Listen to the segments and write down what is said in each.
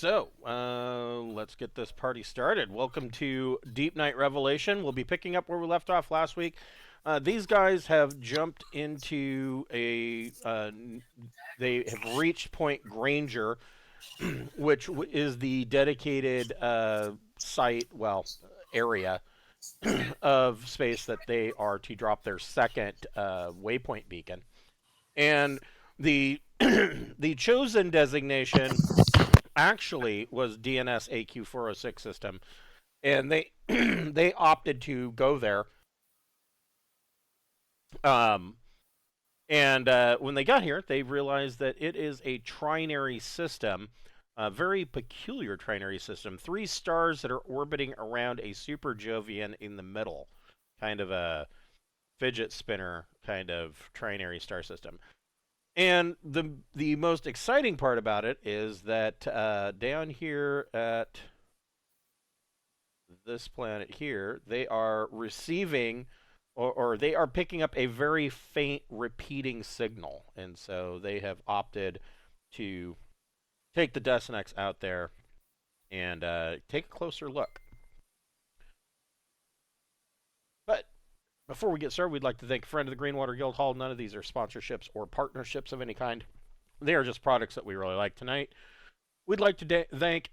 Let's get this party started. Welcome to Deepnight Revelation. We'll be picking up where we left off last week. These guys have jumped into they have reached Point Granger, which is the dedicated area of space that they are to drop their second waypoint beacon. And the the chosen designation actually was DNS AQ406 system, and they they opted to go there. Um, and when they got here, they realized that it is a trinary system, a very peculiar trinary system. 3 stars that are orbiting around a super Jovian in the middle, kind of a fidget spinner kind of trinary star system. And the most exciting part about it is that down here at this planet here, they are receiving or they are picking up a very faint repeating signal. And so they have opted to take the Destinex out there and take a closer look. But before we get started, we'd like to thank a friend of the Greenwater Guildhall. None of these are sponsorships or partnerships of any kind. They are just products that we really like tonight. We'd like to thank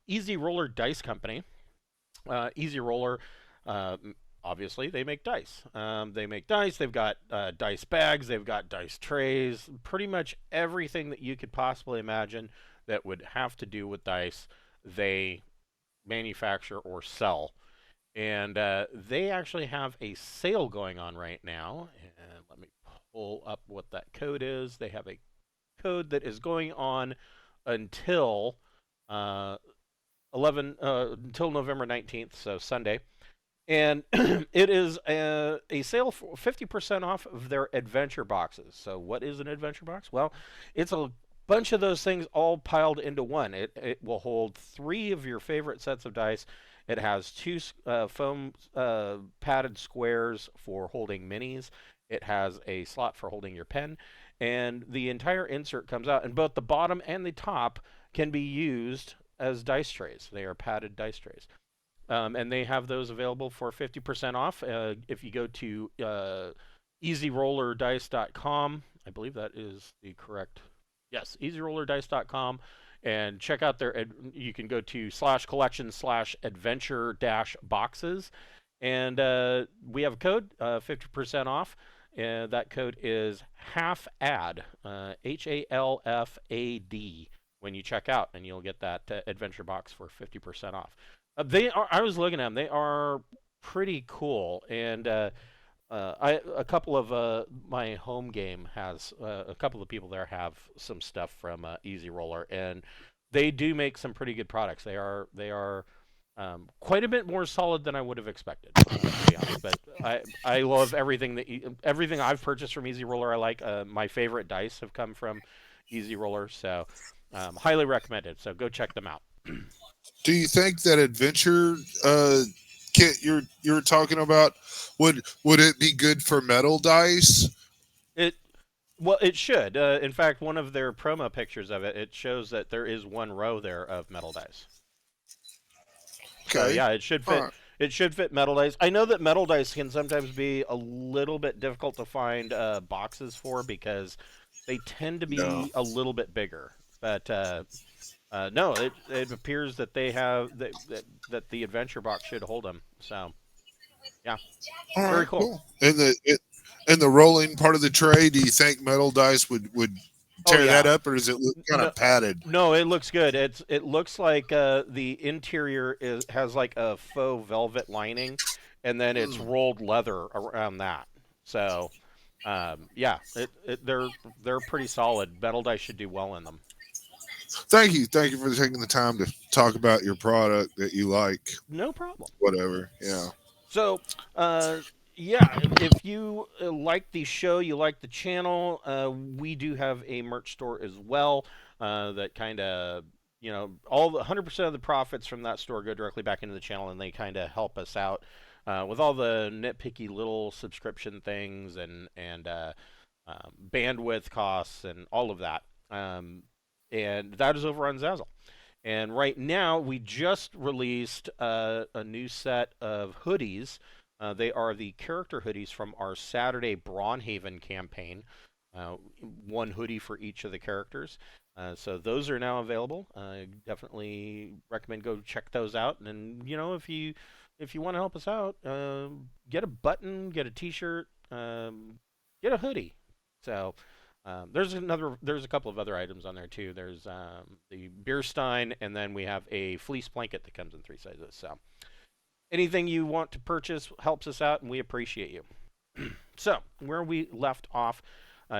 Easy Roller Dice Company. Easy Roller, obviously, they make dice. They make dice. They've got dice bags. They've got dice trays. Pretty much everything that you could possibly imagine that would have to do with dice, they manufacture or sell. And they actually have a sale going on right now. And let me pull up what that code is. They have a code that is going on until until November 19th, so Sunday. And it is a sale for 50% off of their adventure boxes. So what is an adventure box? Well, it's a bunch of those things all piled into one. It will hold 3 of your favorite sets of dice. It has 2 foam padded squares for holding minis. It has a slot for holding your pen. And the entire insert comes out. And both the bottom and the top can be used as dice trays. They are padded dice trays. And they have those available for 50% off. If you go to easyrollerdice.com, I believe that is the correct. Yes, easyrollerdice.com. And check out you can go to /collection/adventure-boxes. And we have a code, 50% off. And that code is HALFAD, HALFAD, when you check out. And you'll get that adventure box for 50% off. I was looking at them. They are pretty cool. And a couple of my home game has a couple of people there have some stuff from Easy Roller, and they do make some pretty good products. They are quite a bit more solid than I would have expected, to be honest. But I love everything everything I've purchased from Easy Roller. I like. My favorite dice have come from Easy Roller, so highly recommended. So go check them out. Do you think that adventure kit you're talking about would it be good for metal dice? Well, it should. In fact, one of their promo pictures of it shows that there is one row there of metal dice. Okay. So yeah, it should fit. Right. It should fit metal dice. I know that metal dice can sometimes be a little bit difficult to find boxes for because they tend to be a little bit bigger. But no, it appears that they have that the adventure box should hold them. So yeah, very cool. In the rolling part of the tray, do you think metal dice would tear that up, or does it look kind of padded? No, it looks good. It looks like the interior has like a faux velvet lining, and then it's rolled leather around that. So yeah, they're pretty solid. Metal dice should do well in them. Thank you for taking the time to talk about your product that you like. No problem. Whatever. Yeah. So, yeah, if you like the show, you like the channel, we do have a merch store as well. That kind of, all the 100% of the profits from that store go directly back into the channel, and they kind of help us out with all the nitpicky little subscription things and bandwidth costs and all of that. And that is over on Zazzle. And right now, we just released a new set of hoodies. They are the character hoodies from our Saturday Brawnhaven campaign. Uh, one hoodie for each of the characters. So those are now available. Definitely recommend go check those out. And if you want to help us out, get a button, get a T-shirt, get a hoodie. So there's a couple of other items on there too. There's the beer stein, and then we have a fleece blanket that comes in 3 sizes. So anything you want to purchase helps us out, and we appreciate you. So where we left off,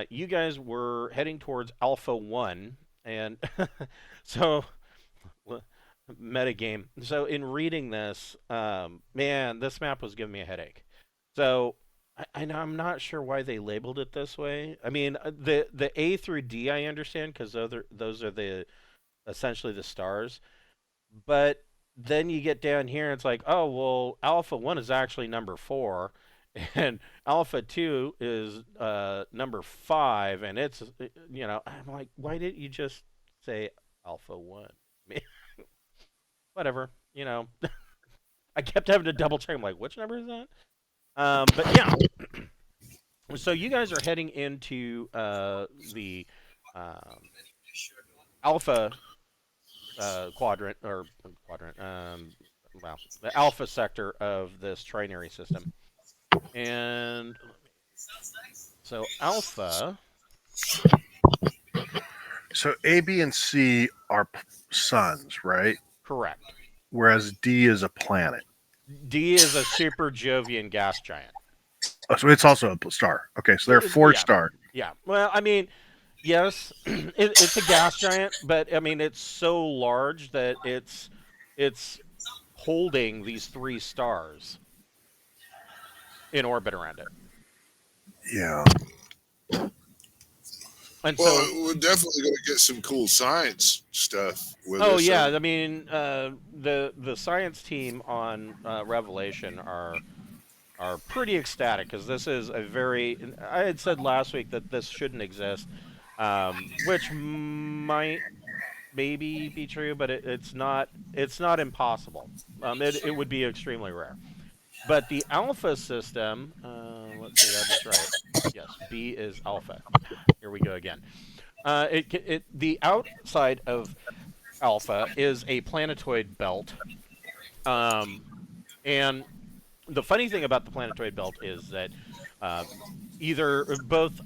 you guys were heading towards Alpha 1, and so metagame. So in reading this, man, this map was giving me a headache. So I'm not sure why they labeled it this way. I mean, the A through D I understand because those are the essentially the stars, but then you get down here and it's like, oh well, Alpha 1 is actually number 4, and Alpha 2 is number 5, and it's I'm like, why didn't you just say Alpha 1? Whatever, I kept having to double check. I'm like, which number is that? But yeah, so you guys are heading into the Alpha quadrant or quadrant. Well, the Alpha sector of this trinary system, and so Alpha. So A, B, and C are suns, right? Correct. Whereas D is a planet. D is a super Jovian gas giant. Oh, so it's also a star. Okay, so they're 4-star. Yeah. Well, I mean, yes, it's a gas giant, but I mean, it's so large that it's holding these 3 stars in orbit around it. Yeah. And Well, so we're definitely going to get some cool science stuff with oh this. yeah, I mean, the science team on Revelation are pretty ecstatic because this is a very. I had said last week that this shouldn't exist, which might maybe be true, but it's not. It's not impossible. It would be extremely rare. But the alpha system. Let's see, that is right. Yes, B is alpha. Here we go again. The outside of alpha is a planetoid belt, and the funny thing about the planetoid belt is that both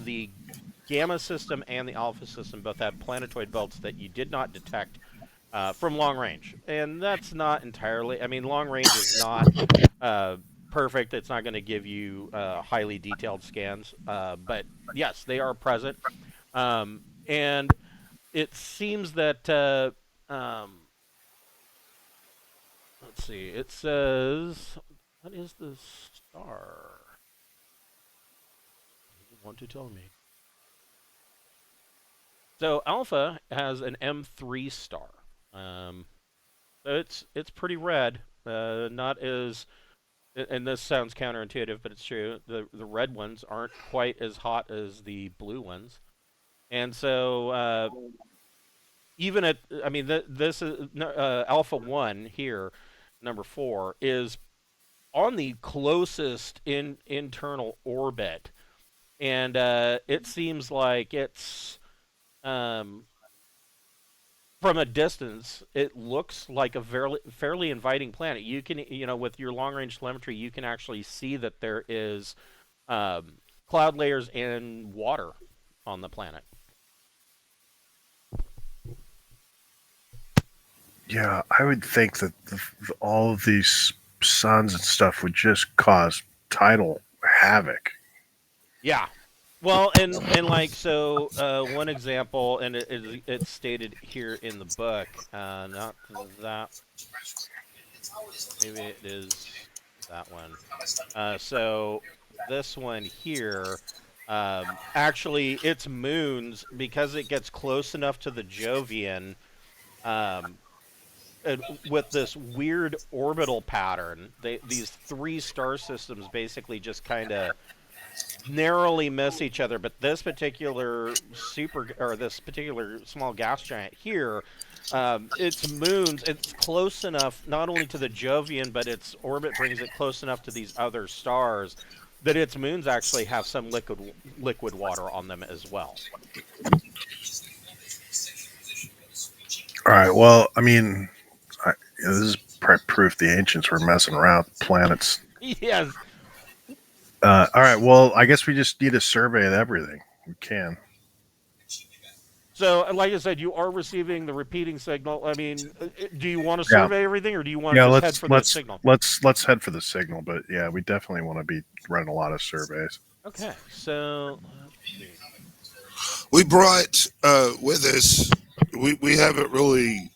the gamma system and the alpha system both have planetoid belts that you did not detect from long range, and that's not entirely. I mean, long range is not perfect. It's not going to give you highly detailed scans, but yes, they are present, and it seems that. Let's see. It says, what is the star? You want to tell me? So Alpha has an M3 star. So it's pretty red. Not as, and this sounds counterintuitive, but it's true. The red ones aren't quite as hot as the blue ones, and so even at, I mean, this is Alpha 1 here, number 4, is on the closest internal orbit, and it seems like it's from a distance, it looks like a fairly inviting planet. You can, with your long range telemetry, you can actually see that there is cloud layers and water on the planet. Yeah, I would think that all of these suns and stuff would just cause tidal havoc. Yeah. Well, and like, so one example, and it's stated here in the book, not that, maybe it is that one. So this one here, actually, its moons, because it gets close enough to the Jovian, with this weird orbital pattern, these 3 star systems basically just kind of narrowly miss each other, but this particular this particular small gas giant here, its moons, it's close enough not only to the Jovian, but its orbit brings it close enough to these other stars that its moons actually have some liquid water on them as well. All right. Well, I mean, this is proof the ancients were messing around with planets. Yes. All right. Well, I guess we just need a survey of everything. We can. So, like I said, you are receiving the repeating signal. I mean, do you want to survey everything, or do you want to just head for the signal? Let's head for the signal. But yeah, we definitely want to be running a lot of surveys. Okay. So, let's see. We brought with us. We haven't really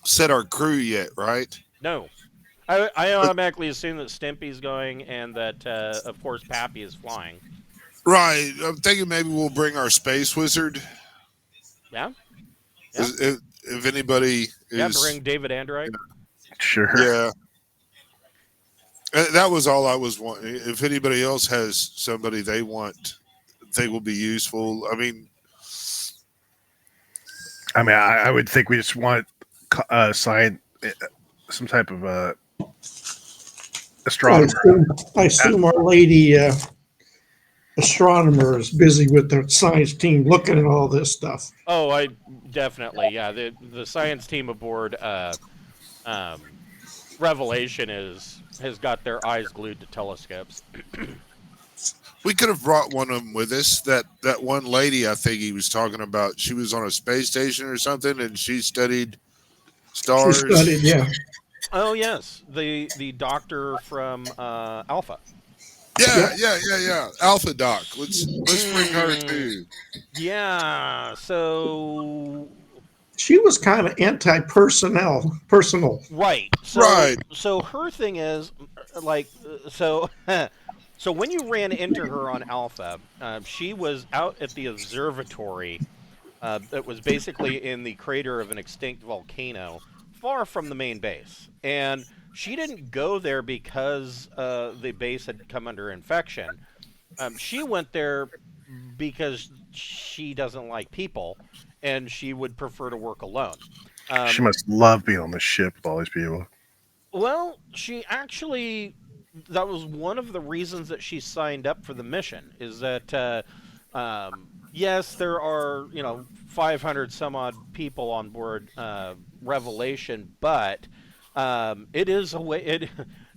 set our crew yet, right? No. I automatically assume that Stimpy's going and that, of course, Pappy is flying. Right. I'm thinking maybe we'll bring our space wizard. Yeah? If anybody is... Yeah, bring David Andrite. Sure. Yeah. That was all I was wanting. If anybody else has somebody they want, they will be useful. I mean, I would think we just want sign some type of astronomer. I assume our lady astronomer is busy with the science team looking at all this stuff. Oh, I definitely, yeah. The science team aboard Revelation has got their eyes glued to telescopes. we could have brought one of them with us. That one lady I think he was talking about, she was on a space station or something, and she studied stars. She studied, yeah. Oh yes, the doctor from Alpha. Yeah. Alpha Doc. Let's bring her too. Yeah. So she was kind of anti-personal. Right. So her thing is like so. So when you ran into her on Alpha, she was out at the observatory that was basically in the crater of an extinct volcano, far from the main base. And she didn't go there because the base had come under infection. She went there because she doesn't like people, and she would prefer to work alone. She must love being on the ship with all these people. Well, she actually... That was one of the reasons that she signed up for the mission, is that, yes, there are, 500 some odd people on board Revelation, but it is a way,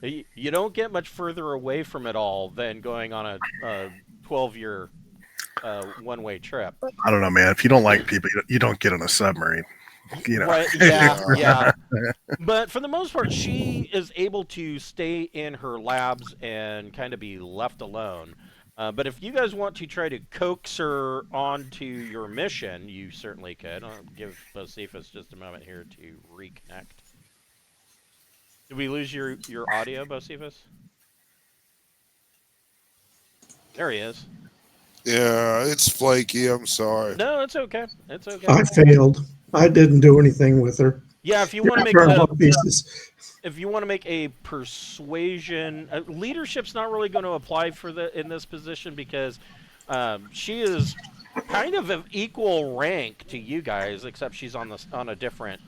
you don't get much further away from it all than going on a 12-year one-way trip. I don't know, man. If you don't like people, you don't get on a submarine. Right, yeah. But for the most part, she is able to stay in her labs and kind of be left alone. But if you guys want to try to coax her onto your mission, you certainly could. I'll give Bocephus just a moment here to reconnect. Did we lose your audio, Bocephus? There he is. Yeah, it's flaky. I'm sorry. No, it's okay. It's okay. I failed. I didn't do anything with her. Yeah, if you want to make a persuasion, leadership's not really going to apply in this position because she is kind of equal rank to you guys, except she's on a different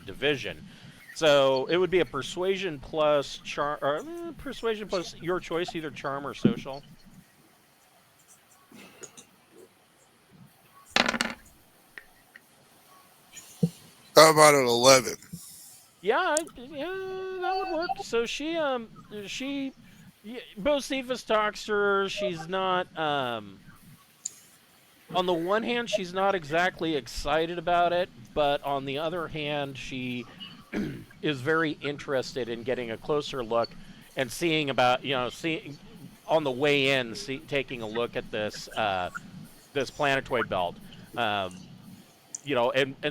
division. So it would be a persuasion plus persuasion plus your choice, either charm or social. How about an 11? Yeah, that would work. So Bocephus talks to her. She's not, on the one hand, she's not exactly excited about it, but on the other hand, she is very interested in getting a closer look and seeing on the way in, taking a look at this planetoid belt. And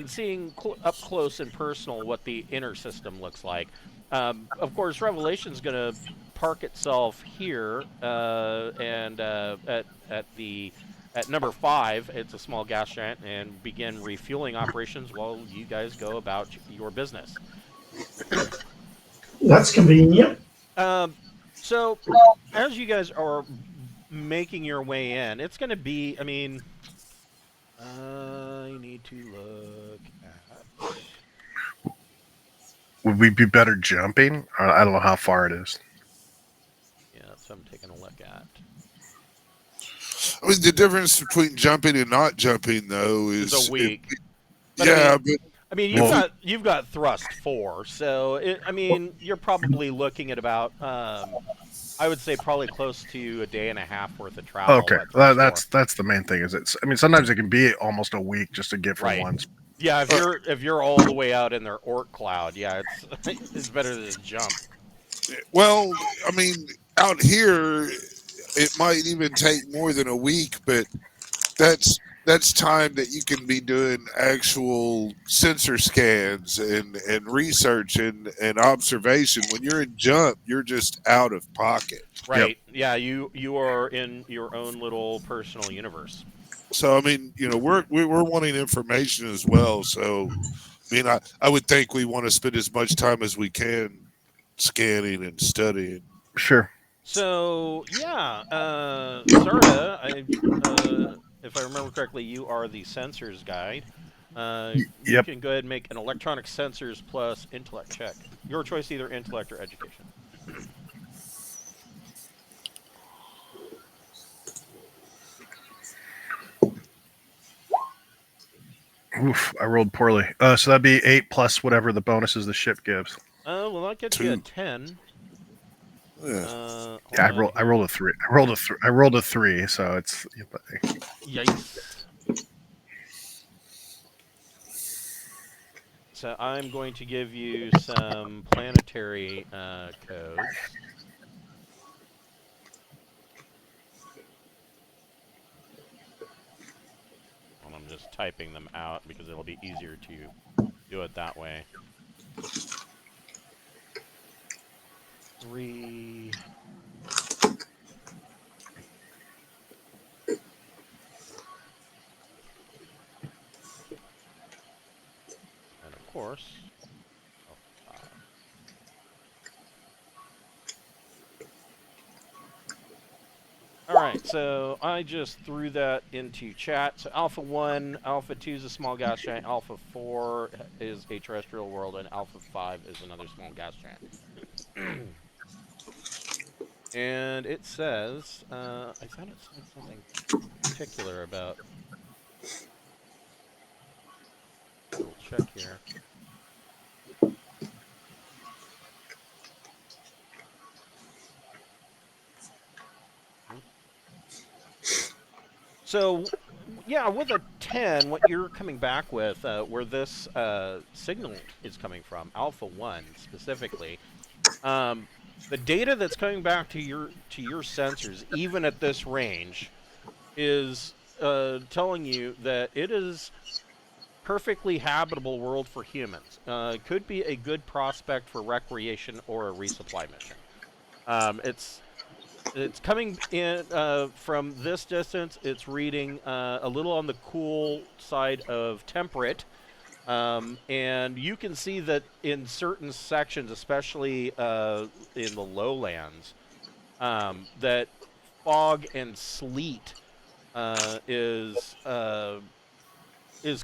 seeing up close and personal what the inner system looks like. Of course, Revelation's going to park itself here, and at number 5, it's a small gas giant, and begin refueling operations while you guys go about your business. That's convenient. So, as you guys are making your way in. It's going to be, I mean, I need to look at. Would we be better jumping? I don't know how far it is. Yeah, so I'm taking a look at. I mean, the difference between jumping and not jumping, though, It's is a week. yeah, I mean, you've got thrust 4, so I mean, you're probably looking at about I would say probably close to a day and a half worth of travel. Okay, that's the main thing. Is I mean, sometimes it can be almost a week just to get from right. one. Yeah, if you're all the way out in their orc cloud, yeah, it's better to just jump. well, I mean, out here, it might even take more than a week, but that's time that you can be doing actual sensor scans and research and observation. When you're in jump, you're just out of pocket. Right. Yep. Yeah, you are in your own little personal universe. So I mean, you know, we're wanting information as well. So I mean, I would think we want to spend as much time as we can scanning and studying. Sure. So yeah, Sarda, if I remember correctly, you are the sensors guide. You can go ahead and make an electronic sensors plus intellect check. Your choice, either intellect or education. Oof, I rolled poorly. So that'd be 8 plus whatever the bonuses the ship gives. Well, that gets you a 10. Yeah. I rolled a 3. I rolled a 3, so it's. Yikes. So I'm going to give you some planetary codes. And I'm just typing them out because it'll be easier to do it that way. 3. And of course, Alright, so I just threw that into chat. So Alpha 1, Alpha 2 is a small gas giant, Alpha 4 is a terrestrial world, and Alpha 5 is another small gas giant. And it says, I thought it said something particular about... We'll check here. So, yeah, with a 10, what you're coming back with, where this signal is coming from, Alpha 1 specifically, the data that's coming back to your sensors, even at this range, is telling you that it is perfectly habitable world for humans. Could be a good prospect for recreation or a resupply mission. It's coming in from this distance. It's reading a little on the cool side of temperate. And you can see that in certain sections, especially in the lowlands, that fog and sleet is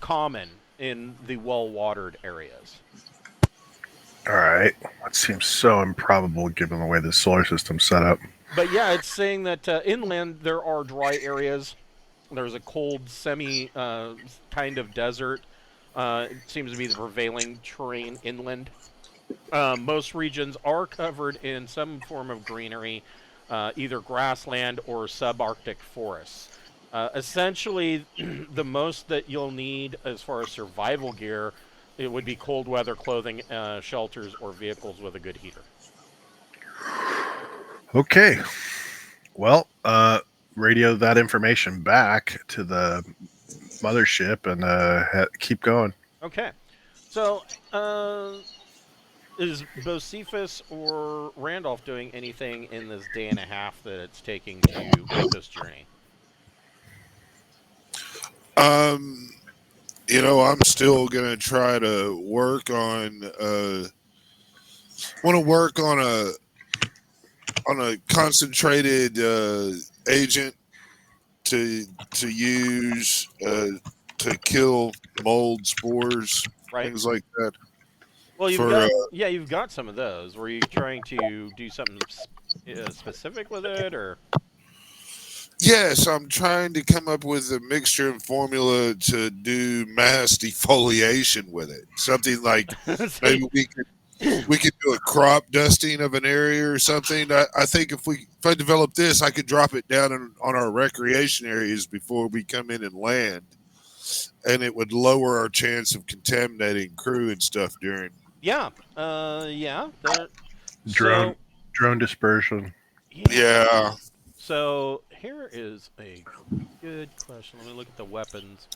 common in the well-watered areas. All right. That seems so improbable given the way the solar system's set up. But yeah, it's saying that inland there are dry areas. There's a cold, semi kind of desert. It seems to be the prevailing terrain inland. Most regions are covered in some form of greenery, either grassland or subarctic forests. Essentially, the most that you'll need as far as survival gear, it would be cold weather clothing, shelters, or vehicles with a good heater. Okay. Well, radio that information back to the mothership and keep going. Okay. So, is both Cephas or Randolph doing anything in this day and a half that it's taking to make this journey? You know, I'm still gonna try to work on. Want to work on a concentrated agent to use to kill mold spores, Right. things like that. Well, you've For got you've got some of those. Were you trying to do something specific with it, or? yes, I'm trying to come up with a mixture and formula to do mass defoliation with it. Something like maybe we could do a crop dusting of an area or something. I think if I develop this, I could drop it down on our recreation areas before we come in and land, and it would lower our chance of contaminating crew and stuff during. Yeah. Yeah. Drone So drone dispersion. Yeah. So here is a good question. Let me look at the weapons.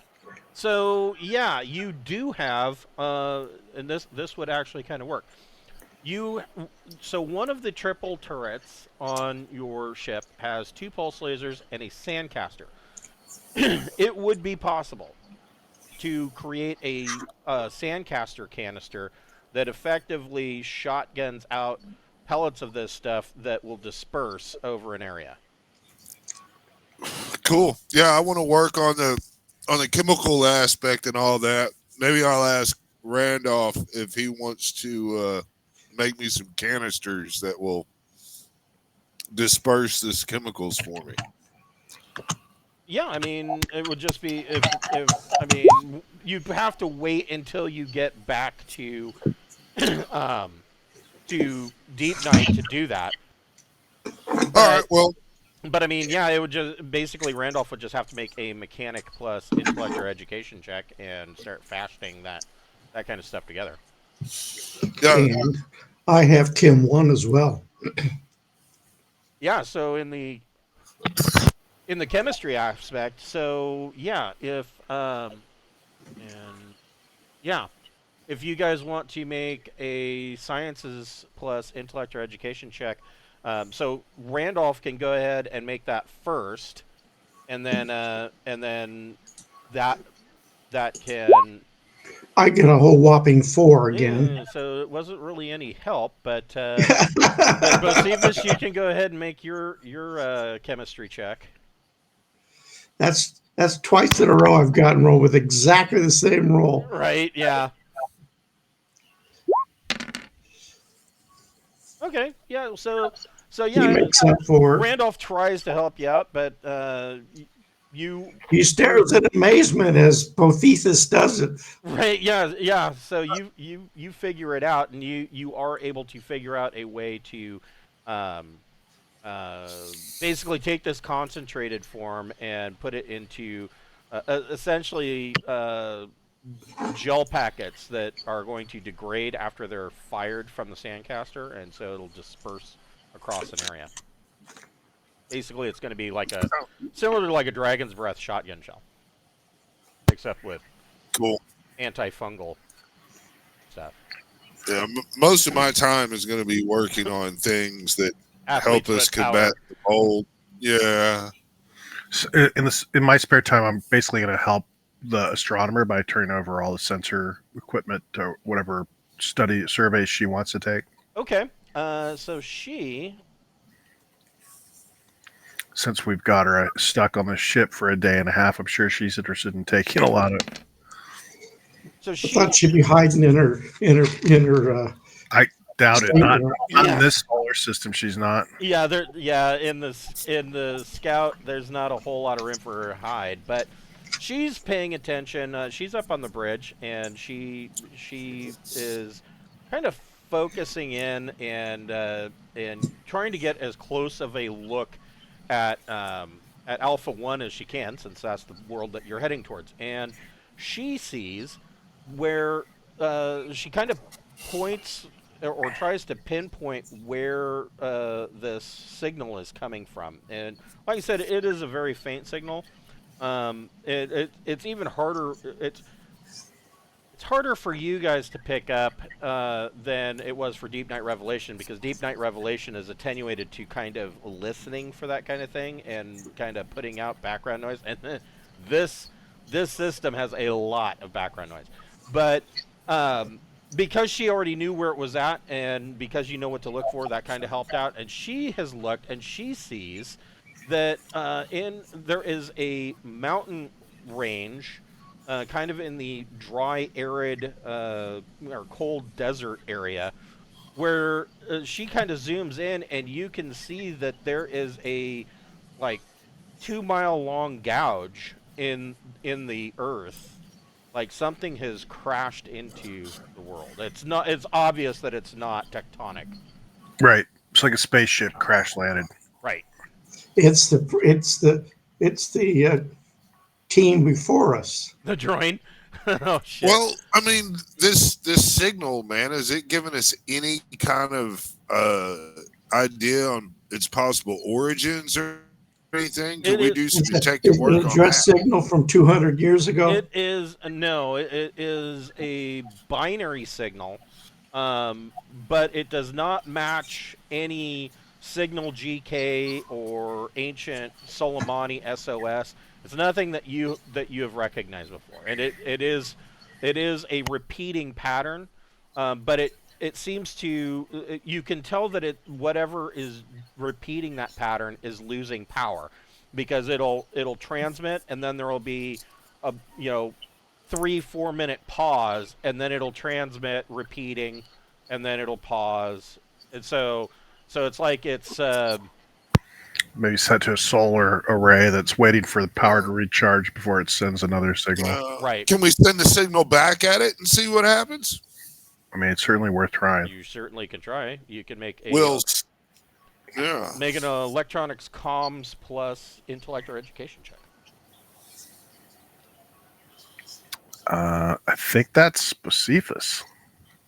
So yeah, you do have, and this would actually kind of work. So one of the triple turrets on your ship has 2 pulse lasers and a sandcaster. It would be possible to create a sandcaster canister that effectively shotguns out pellets of this stuff that will disperse over an area. Cool. Yeah, I want to work on the chemical aspect and all that. Maybe I'll ask Randolph if he wants to make me some canisters that will disperse this chemicals for me. Yeah, I mean, it would just be if I mean, you'd have to wait until you get back to Deepnight to do that. All right. Well, But I mean, yeah, it would just basically Randolph would just have to make a mechanic plus intellect or education check and start fashioning that kind of stuff together. yeah. And I have Kim 1 as well. Yeah, so in the chemistry aspect, so yeah, if if you guys want to make a sciences plus intellect or education check, so Randolph can go ahead and make that first, and then that can. I get a whole whopping 4 again. So it wasn't really any help, but Bocephus, you can go ahead and make your chemistry check. That's twice in a row I've gotten rolled with exactly the same roll. Right? Yeah. Okay. Yeah. So He yeah. makes up for it. Randolph tries to help you out, but you. He stares in amazement as Bocephus does it. Right. Yeah. So you figure it out, and you are able to figure out a way to basically take this concentrated form and put it into essentially gel packets that are going to degrade after they're fired from the sandcaster, and so it'll disperse across an area. Basically, it's going to be like similar to like a dragon's breath shotgun shell, except with Cool. antifungal stuff. Yeah, most of my time is going to be working on things that Athletes help us with power. combat the mold. Yeah. So in my spare time, I'm basically going to help the astronomer by turning over all the sensor equipment to whatever surveys she wants to take. Okay. So she. Since we've got her stuck on the ship for a day and a half, I'm sure she's interested in taking a lot of. So I she. thought she'd be hiding in her Doubt it. Not Yeah. in this solar system. She's not. Yeah, in the scout, there's not a whole lot of room for her to hide, but she's paying attention. She's up on the bridge, and she is kind of focusing in and trying to get as close of a look at Alpha 1 as she can, since that's the world that you're heading towards. And she sees where she kind of points or tries to pinpoint where this signal is coming from. And like I said, it is a very faint signal. It's even harder. It's harder for you guys to pick up than it was for Deepnight Revelation, because Deepnight Revelation is attenuated to kind of listening for that kind of thing and kind of putting out background noise. And this system has a lot of background noise, but because she already knew where it was at, and because you know what to look for, that kind of helped out. And she has looked, and she sees that there is a mountain range, kind of in the dry, arid, or cold desert area, where she kind of zooms in, and you can see that there is a like 2 mile long gouge in the earth. Like something has crashed into the world. It's not. It's obvious that it's not tectonic. Right. It's like a spaceship crash landed. Right. It's the team before us. The drone. Oh shit. Well, I mean, this signal, man, is it giving us any kind of idea on its possible origins or anything? Can It we is- do some Is detective it work an on address that? signal from 200 years ago? It is no. It is a binary signal, but it does not match any signal GK or ancient Soleimani SOS. It's nothing that you have recognized before, and it is a repeating pattern, but it seems to you can tell that whatever is repeating that pattern is losing power, because it'll transmit, and then there'll be a 3-4 minute pause, and then it'll transmit repeating, and then it'll pause, and so it's like it's Maybe set to a solar array that's waiting for the power to recharge before it sends another signal. Right. Can we send the signal back at it and see what happens? I mean, it's certainly worth trying. you certainly can try. You can make a Yeah. make an electronics comms plus intellect or education check. I think that's Specifus.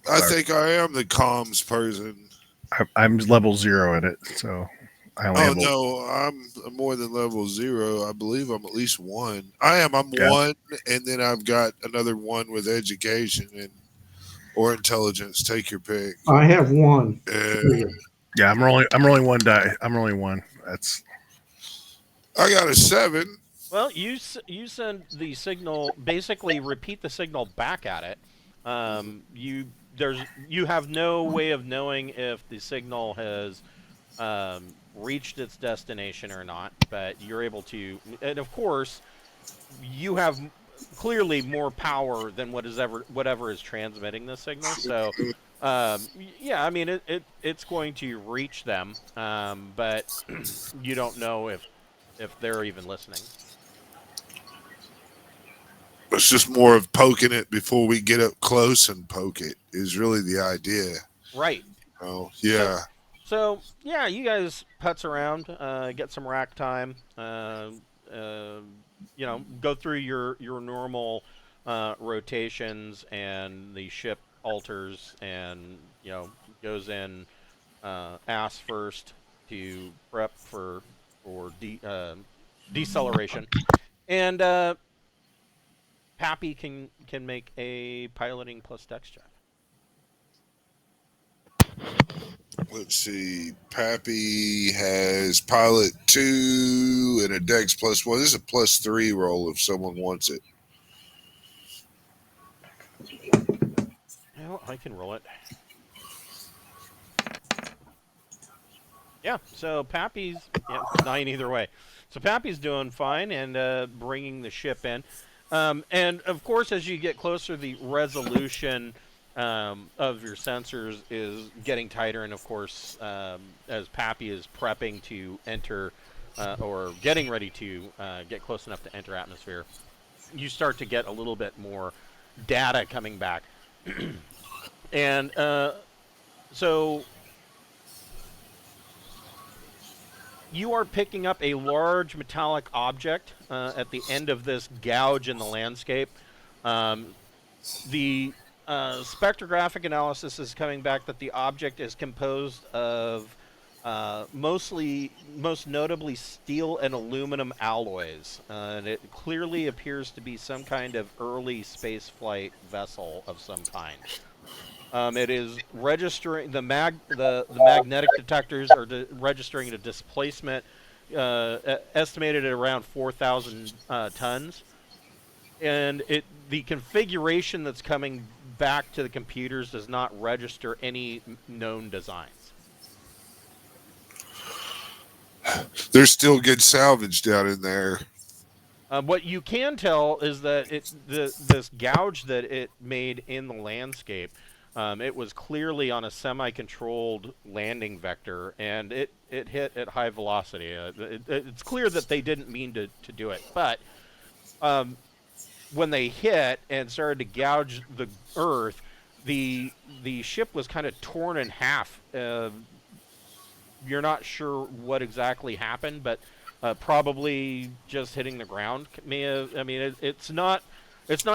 I think I am the comms person. I'm level 0 in it, so I only Oh have no, I'm more than level 0. I believe I'm at least 1. I'm Yeah. 1, and then I've got another 1 with education or intelligence. Take your pick. I have one. Yeah, I'm rolling one die. I'm rolling one. That's I got a 7. Well, you send the signal, basically repeat the signal back at it. You have no way of knowing if the signal has reached its destination or not, but you're able to, and of course, you have clearly more power than whatever is transmitting the signal. So, yeah, I mean it's going to reach them, but you don't know if they're even listening. It's just more of poking it before we get up close and poke it is really the idea. Right. Oh, yeah. So yeah, you guys putz around, get some rack time, go through your normal rotations, and the ship alters and goes in ass first to prep for deceleration, and Pappy can make a piloting plus dex check. Let's see. Pappy has pilot 2 and a dex plus 1. This is a plus 3 roll if someone wants it. Well, I can roll it. Yeah, so Pappy's 9 either way. So Pappy's doing fine and bringing the ship in. And of course, as you get closer, the resolution of your sensors is getting tighter, and of course, as Pappy is prepping to enter or getting ready to get close enough to enter atmosphere, you start to get a little bit more data coming back. And so you are picking up a large metallic object at the end of this gouge in the landscape. The spectrographic analysis is coming back that the object is composed of most notably steel and aluminum alloys, and it clearly appears to be some kind of early spaceflight vessel of some kind. It is registering the magnetic detectors are registering a displacement estimated at around 4,000 tons, and the configuration that's coming back to the computers does not register any known designs. There's still good salvage down in there. What you can tell is that this gouge that it made in the landscape, it was clearly on a semi-controlled landing vector, and it hit at high velocity. It's clear that they didn't mean to do it, but when they hit and started to gouge the Earth, the ship was kind of torn in half. You're not sure what exactly happened, but probably just hitting the ground may have. I mean, it's not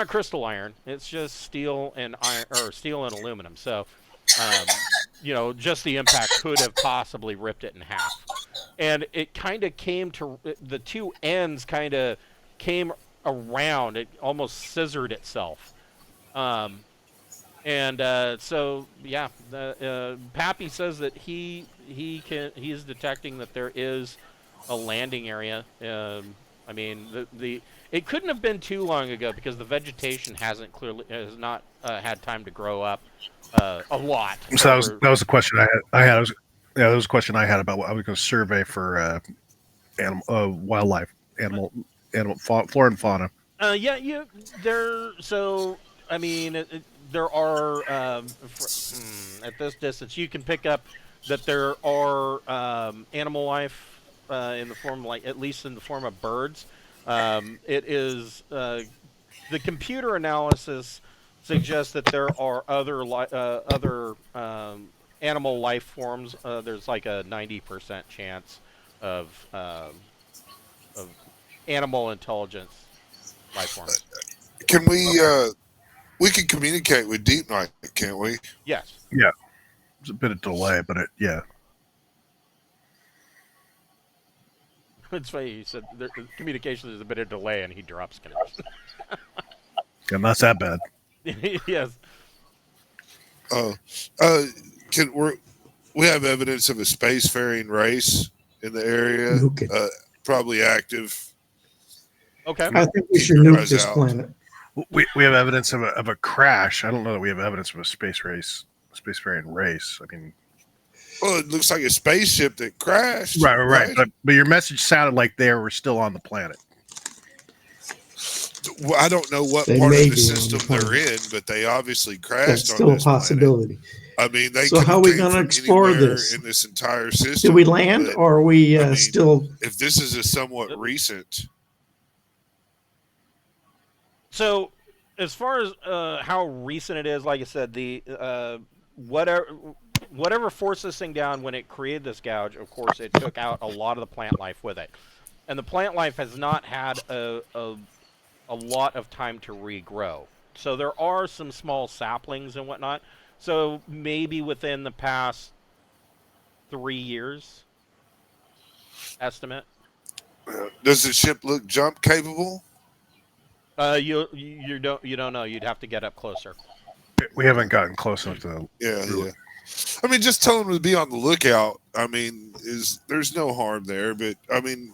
crystal iron. It's just steel and iron, or steel and aluminum. So, just the impact could have possibly ripped it in half. And it kind of came to the two ends kind of came around. It almost scissored itself. So yeah, Pappy says that he is detecting that there is a landing area. I mean, it couldn't have been too long ago because the vegetation has not had time to grow up a lot. So that was the question that was a question I had about what I was going to survey for wildlife, animal flora and fauna. So I mean, there are at this distance you can pick up that there are animal life in the form, at least in the form of birds. It is the computer analysis suggests that there are other animal life forms. There's like a 90% chance of animal intelligence life forms. Can we can communicate with Deepnight, can't we? Yes. Yeah. There's a bit of delay, but yeah. It's funny, he said communication is a bit of delay, and he drops connection. And not that bad. Yes. We have evidence of a spacefaring race in the area, Okay. Probably active. Okay. I think we should nuke this planet. We have evidence of a crash. I don't know that we have evidence of a spacefaring race. I mean, well, it looks like a spaceship that crashed. Right. But your message sounded like they were still on the planet. Well, I don't know what They part may of the be on the system planet. they're in, but they obviously crashed. That's still on a this possibility. planet. I mean, they So could how have are we came going to from explore anywhere this? in this entire system? Did we land, but, or are we I mean, still? If this is a somewhat recent, So, as far as how recent it is, like I said, the whatever forced this thing down when it created this gouge, of course, it took out a lot of the plant life with it, and the plant life has not had a lot of time to regrow. So there are some small saplings and whatnot. So maybe within the past 3 years, estimate. does the ship look jump capable? You don't know. You'd have to get up closer. We haven't gotten close enough to. Yeah. I mean, just tell them to be on the lookout. I mean, there's no harm there, but I mean,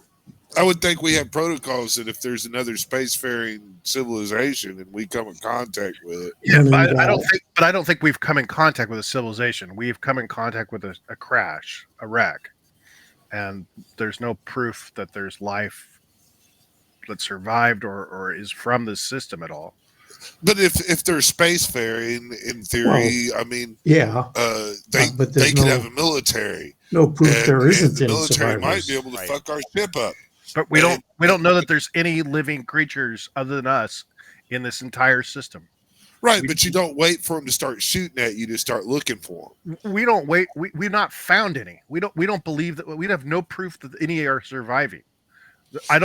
I would think we have protocols that if there's another spacefaring civilization and we come in contact with it. Yeah, but I don't think we've come in contact with a civilization. We've come in contact with a crash, a wreck, and there's no proof that there's life that survived or is from this system at all. But if they're spacefaring, in theory, I mean, Yeah, they but there's could no- have a military. no proof there isn't the any military survivors. might be able to fuck our ship up. But we don't know that there's any living creatures other than us in this entire system. Right, but you don't wait for them to start shooting at you to start looking for them. We don't wait. We've not found any. We don't believe that. We have no proof that any are surviving. I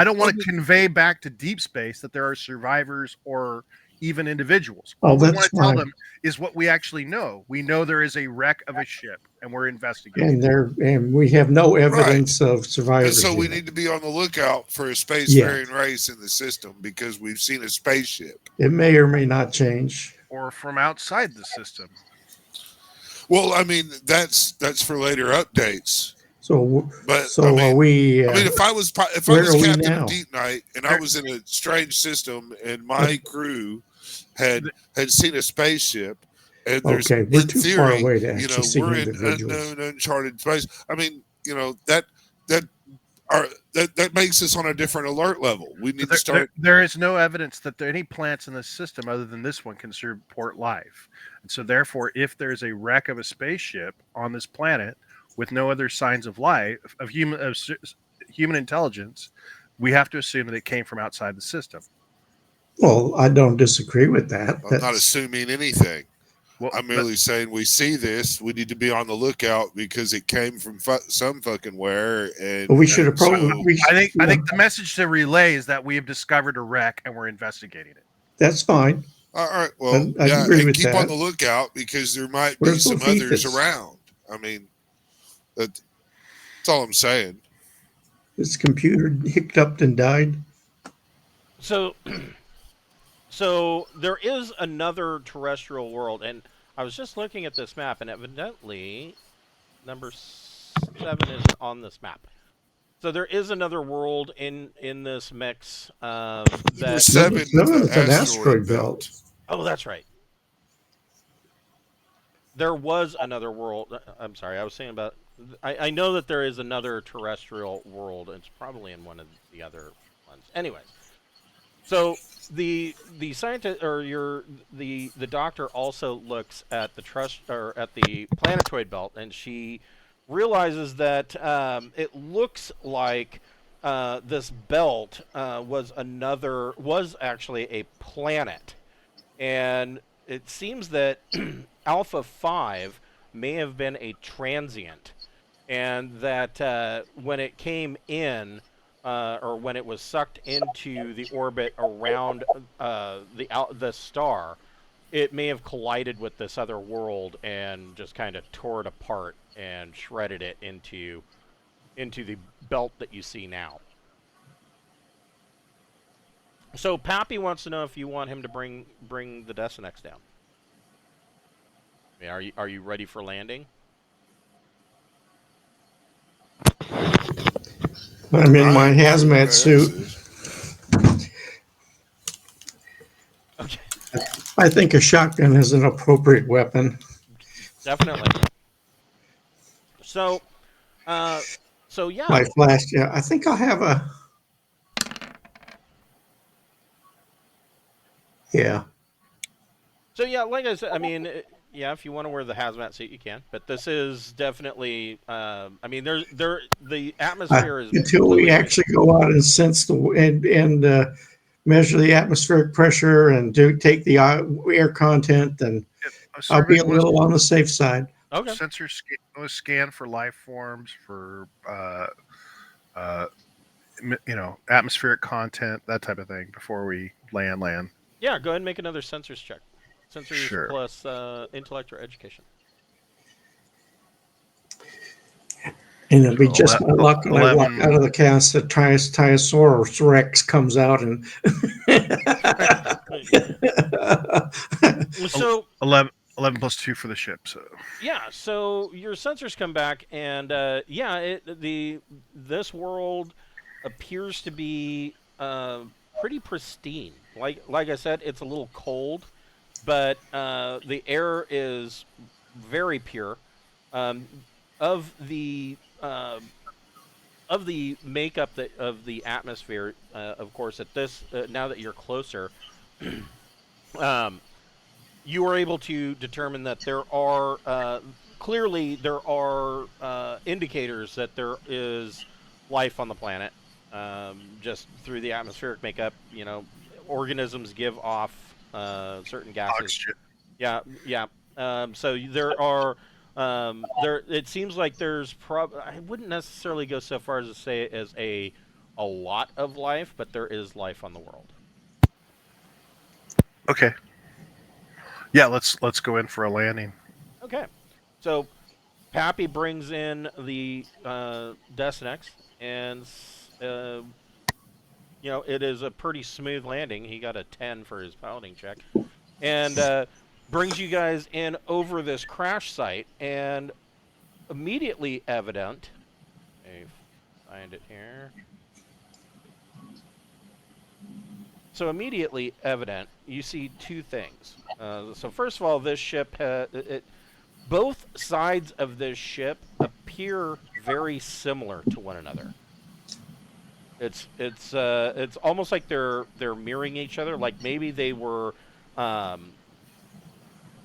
don't want to convey back to deep space that there are survivors or even individuals. Oh, What we that's want to tell fine. them is what we actually know. We know there is a wreck of a ship, and we're investigating. And we have no evidence of And survivors. so we yet. need to be on the lookout for a spacefaring race in the system because we've seen a spaceship. It may or may not change. Or from outside the system. Well, I mean, that's for later updates. So, But so I mean, are we? I mean, if I was where are we captain now? of Deepnight and I was in a strange system and my crew had seen a spaceship and there's Okay, we're in too theory, far away to actually see we're in individuals. unknown, uncharted space. I mean, that that makes us on a different alert level. We need to start. There is no evidence that there are any plants in this system other than this one can support life. And so therefore, if there's a wreck of a spaceship on this planet with no other signs of life, of human intelligence, we have to assume that it came from outside the system. Well, I don't disagree with that. I'm not assuming anything. Well, I'm merely saying we see this. We need to be on the lookout because it came from some fucking where. And we should and approach. so- I think the message to relay is that we have discovered a wreck and we're investigating it. That's fine. all right. Well, I yeah, agree and with keep that. on the lookout because there might Where's be some others Bophethus? around. I mean, that's all I'm saying. This computer hiccuped and died. So, so there is another terrestrial world, and I was just looking at this map, and evidently, number 7 is on this map. So there is another world in this mix Number that. 7 is No, the it's an asteroid asteroid belt. belt. Oh, that's right. There was another world. I'm sorry, I was saying about. I know that there is another terrestrial world. It's probably in one of the other ones. Anyways, so the scientist or the doctor also looks at the planetoid belt, and she realizes that it looks like this belt was actually a planet, and it seems that Alpha 5 may have been a transient, and that when it came in, or when it was sucked into the orbit around the star, it may have collided with this other world and just kind of tore it apart and shredded it into the belt that you see now. So Pappy wants to know if you want him to bring the Desinex down. I mean, are you ready for landing? I'm in my hazmat suit. Okay. I think a shotgun is an appropriate weapon. Definitely. So yeah. My flash, yeah. I think I'll have a. Yeah. So yeah, like I said, I mean, yeah, if you want to wear the hazmat suit, you can. But this is definitely, I mean, the atmosphere is Until we completely actually go out and sense and measure the atmospheric pressure and take the air content, and I'll be a little on the safe side. okay. Sensor scan for life forms, for atmospheric content, that type of thing before we land. Yeah, go ahead and make another sensors check. Sensors Sure. plus intellect or education. And it'll be So just my luck when I walk 11. out of the cast that Tyosaurus Rex comes out and. So 11 plus 2 for the ship. So yeah, so your sensors come back, and this world appears to be pretty pristine. Like I said, it's a little cold, but the air is very pure. Of the makeup of the atmosphere, of course, at this now that you're closer, you are able to determine that there are clearly indicators that there is life on the planet. Just through the atmospheric makeup, organisms give off certain gases. oxygen. Yeah. So there are. It seems like there's I wouldn't necessarily go so far as to say as a lot of life, but there is life on the world. Okay. Yeah, let's go in for a landing. Okay. So Pappy brings in the Desinex, and it is a pretty smooth landing. He got a 10 for his piloting check, and brings you guys in over this crash site, and immediately evident. Let me find it here. So immediately evident, you see two things. So first of all, this ship, both sides of this ship appear very similar to one another. It's almost like they're mirroring each other. Like maybe they were, there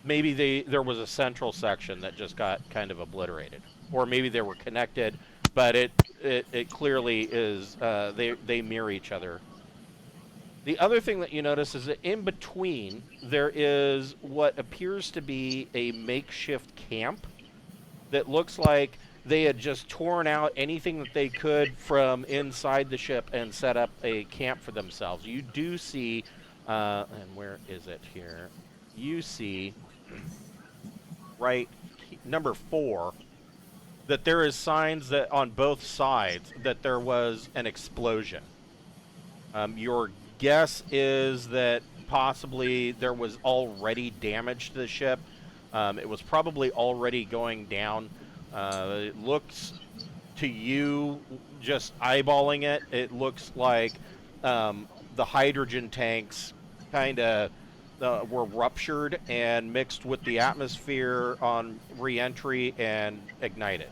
was a central section that just got kind of obliterated, or maybe they were connected, but it clearly is they mirror each other. The other thing that you notice is that in between there is what appears to be a makeshift camp that looks like they had just torn out anything that they could from inside the ship and set up a camp for themselves. You do see, and where is it here? You see, right, number 4, that there is signs that on both sides that there was an explosion. Your guess is that possibly there was already damage to the ship. It was probably already going down. It looks to you, just eyeballing it, it looks like the hydrogen tanks kind of were ruptured and mixed with the atmosphere on re-entry and ignited.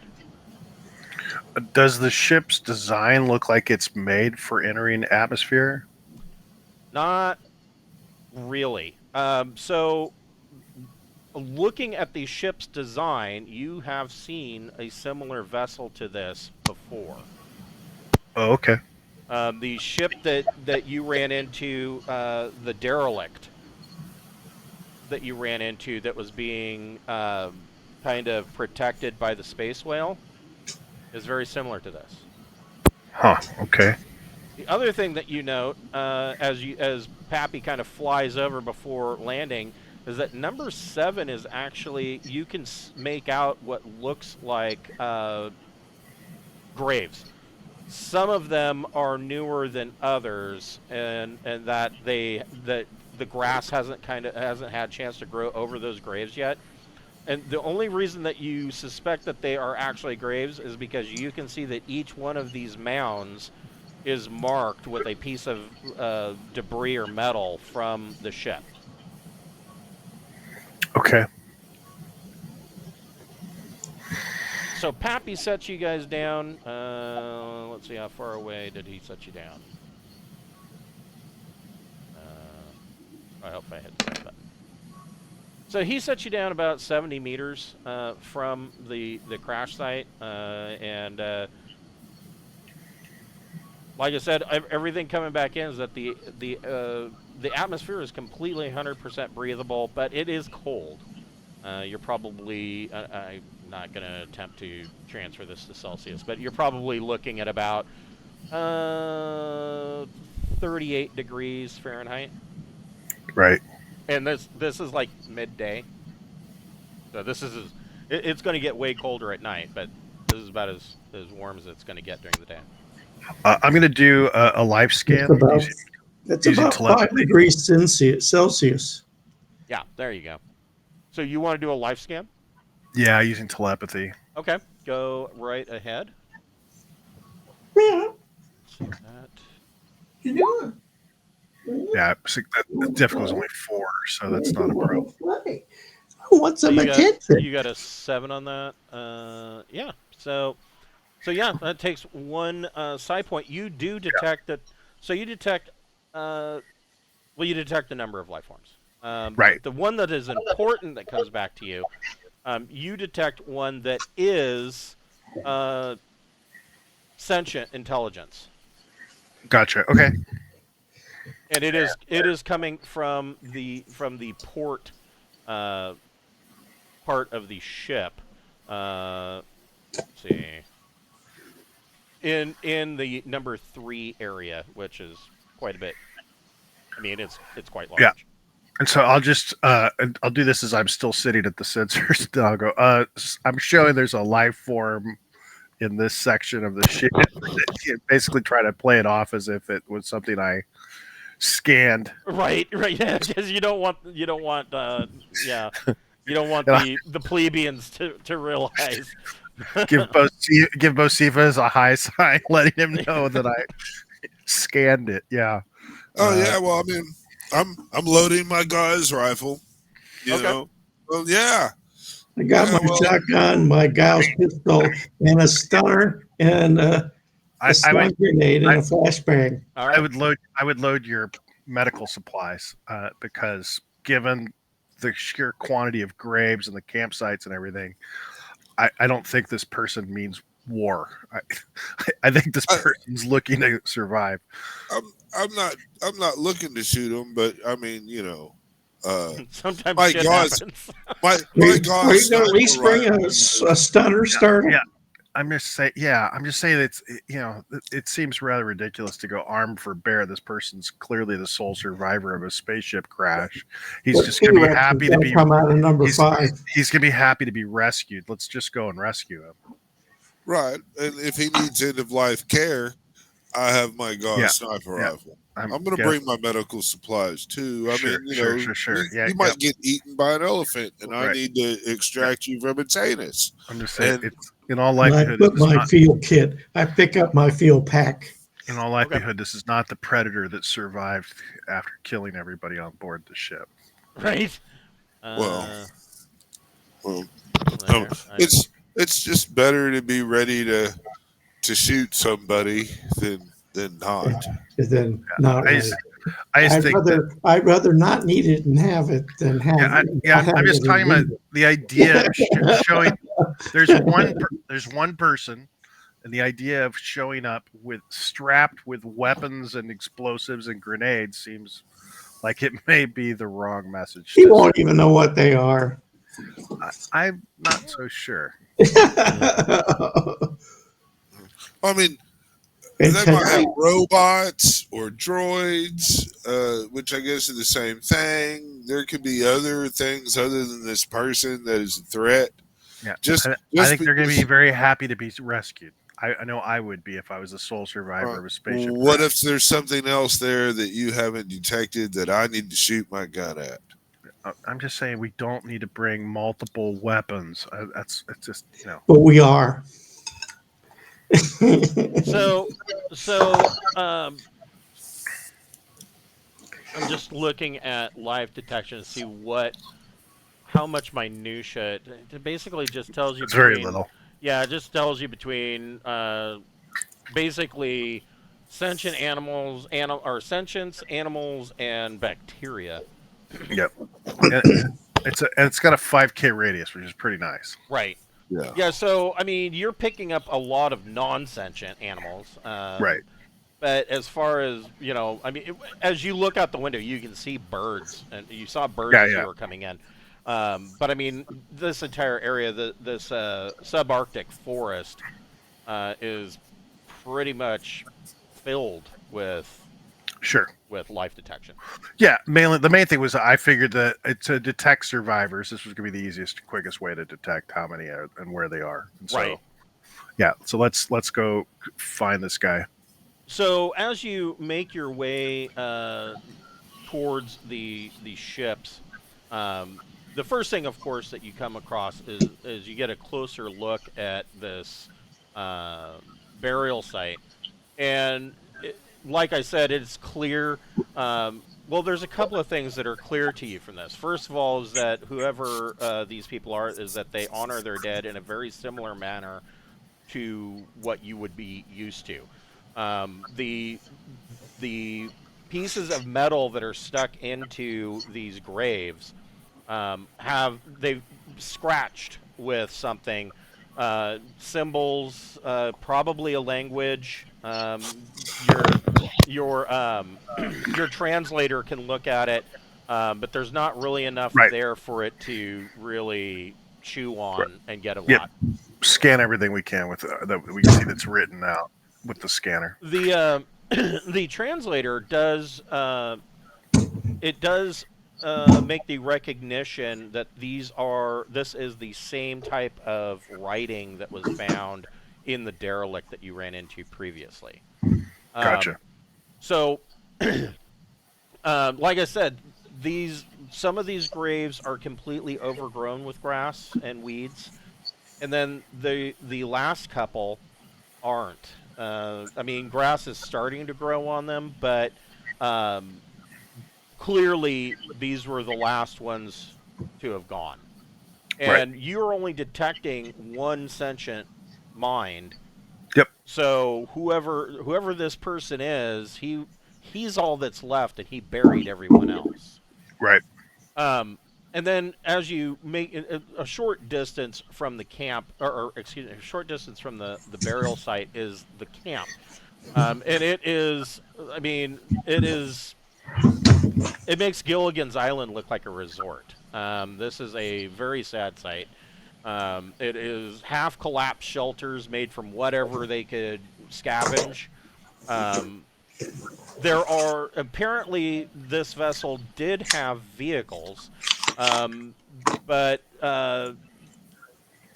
Does the ship's design look like it's made for entering atmosphere? Not really. So looking at the ship's design, you have seen a similar vessel to this before. Oh, okay. The ship that you ran into, the derelict that you ran into that was being kind of protected by the space whale, is very similar to this. Huh, okay. The other thing that you note, as Pappy kind of flies over before landing, is that number 7 is actually, you can make out what looks like graves. Some of them are newer than others, and that the grass hasn't had a chance to grow over those graves yet. And the only reason that you suspect that they are actually graves is because you can see that each one of these mounds is marked with a piece of debris or metal from the ship. Okay. So Pappy sets you guys down. Let's see, how far away did he set you down? I hope I hit the right button. So he set you down about 70 meters from the crash site, and like I said, everything coming back in is that the atmosphere is completely 100% breathable, but it is cold. You're probably I'm not going to attempt to transfer this to Celsius, but you're probably looking at about 38 degrees Fahrenheit. Right. And this is like midday, so it's going to get way colder at night, but this is about as warm as it's going to get during the day. I'm going to do a life scan. That's about 5 degrees Celsius. Yeah, there you go. So you want to do a life scan? Yeah, using telepathy. Okay, go right ahead. Yeah. Yeah, the difficulty was only 4, so that's not a problem. What's some attention? You got a 7 on that. Yeah. So yeah, that takes 1 psi point. You do detect that. So you detect. You detect the number of life forms. Right. The one that is important that comes back to you. You detect one that is sentient intelligence. Gotcha. Okay. And it is coming from the port part of the ship. Let's see. In the number 3 area, which is quite a bit. I mean, it's quite large. Yeah. And so I'll just I'll do this as I'm still sitting at the sensors. I'll go. I'm showing there's a life form in this section of the ship. Basically, try to play it off as if it was something I scanned. Right. Yeah, because you don't want the plebeians to realize. give Bocephus a high sign, letting him know that I scanned it. Yeah. Oh yeah. Well, I mean, I'm loading my guy's rifle. You know. Well, yeah. I got my shotgun, my Gauss pistol, and a stunner, and a stun grenade and a flashbang. All right. I would load your medical supplies because given the sheer quantity of graves and the campsites and everything, I don't think this person means war. I think this person's looking to survive. I'm not looking to shoot him, but I mean, you know, Sometimes my shit God, happens. my Are God, you going to at least bring a stunner starter? Yeah. I'm just saying that it's, you know, it seems rather ridiculous to go armed for bear. This person's clearly the sole survivor of a spaceship crash. He's But just going to be T-Rex is happy to gonna be come out of number he's, 5. he's going to be happy to be rescued. Let's just go and rescue him. Right, and if he needs end of life care, I have my Gauss sniper rifle. I'm going to bring my medical supplies too. I mean, you know, sure. Yeah, you might get eaten by an elephant, and I need to extract you from its anus. I'm just saying, And- it's in all When I likelihood. put my field kit, I pick up my field pack. In all likelihood, this is not the predator that survived after killing everybody on board the ship. Right. Well, there, it's just better to be ready to shoot somebody than not. Then not. I'd rather not need it and have it than have it. I'm just talking about the idea of showing. There's one person, and the idea of showing up strapped with weapons and explosives and grenades seems like it may be the wrong message. He won't even know what they are. I'm not so sure. I mean, they might have robots or droids, which I guess are the same thing. There could be other things other than this person that is a threat. Yeah, I think they're going to be very happy to be rescued. I know I would be if I was the sole survivor of a spaceship. What if there's something else there that you haven't detected that I need to shoot my gun at? I'm just saying we don't need to bring multiple weapons. It's just, you know. But we are. I'm just looking at live detection to see how much minutia. It basically just tells you. It's very little. Yeah, it just tells you between basically sentient animals, sentience, animals, and bacteria. Yep. It's got a 5K radius, which is pretty nice. Right. Yeah. Yeah. So I mean, you're picking up a lot of non-sentient animals. Right. But as far as, you know, I mean, as you look out the window, you can see birds, and you saw birds as you were coming in. But I mean, this entire area, this subarctic forest, is pretty much filled with life detection. Yeah, mainly the main thing was I figured that to detect survivors, this was going to be the easiest, quickest way to detect how many are and where they are. And so, right. Yeah. So let's go find this guy. So as you make your way towards the ships, the first thing, of course, that you come across is you get a closer look at this burial site, and like I said, it's clear. Well, there's a couple of things that are clear to you from this. First of all, is that whoever these people are, is that they honor their dead in a very similar manner to what you would be used to. The pieces of metal that are stuck into these graves they've scratched with something, symbols, probably a language. Your translator can look at it, but there's not really enough there for it to really chew on and get a lot. Scan everything we can with that we can see that's written out with the scanner. The the translator does make the recognition that this is the same type of writing that was found in the derelict that you ran into previously. Gotcha. So, like I said, some of these graves are completely overgrown with grass and weeds, and then the last couple aren't. I mean, grass is starting to grow on them, but clearly these were the last ones to have gone. And you're only detecting one sentient mind. Yep. So whoever this person is, he's all that's left, and he buried everyone else. Right. And then as you make a short distance from the camp, or excuse me, a short distance from the burial site is the camp. And it is, I mean, it makes Gilligan's Island look like a resort. This is a very sad sight. It is half collapsed shelters made from whatever they could scavenge. Um, there are apparently this vessel did have vehicles, um, but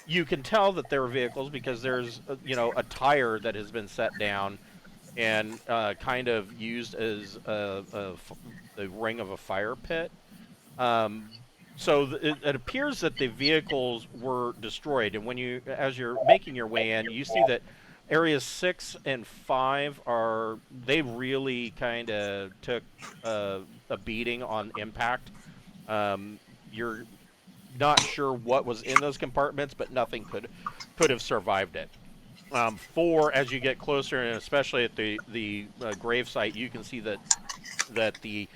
you can tell that there are vehicles because there's a tire that has been set down and kind of used as the ring of a fire pit. Um, so it appears that the vehicles were destroyed, and as you're making your way in, you see that areas 6 and 5 they really kind of took a beating on impact. You're not sure what was in those compartments, but nothing could have survived it. 4, as you get closer, and especially at the grave site, you can see that the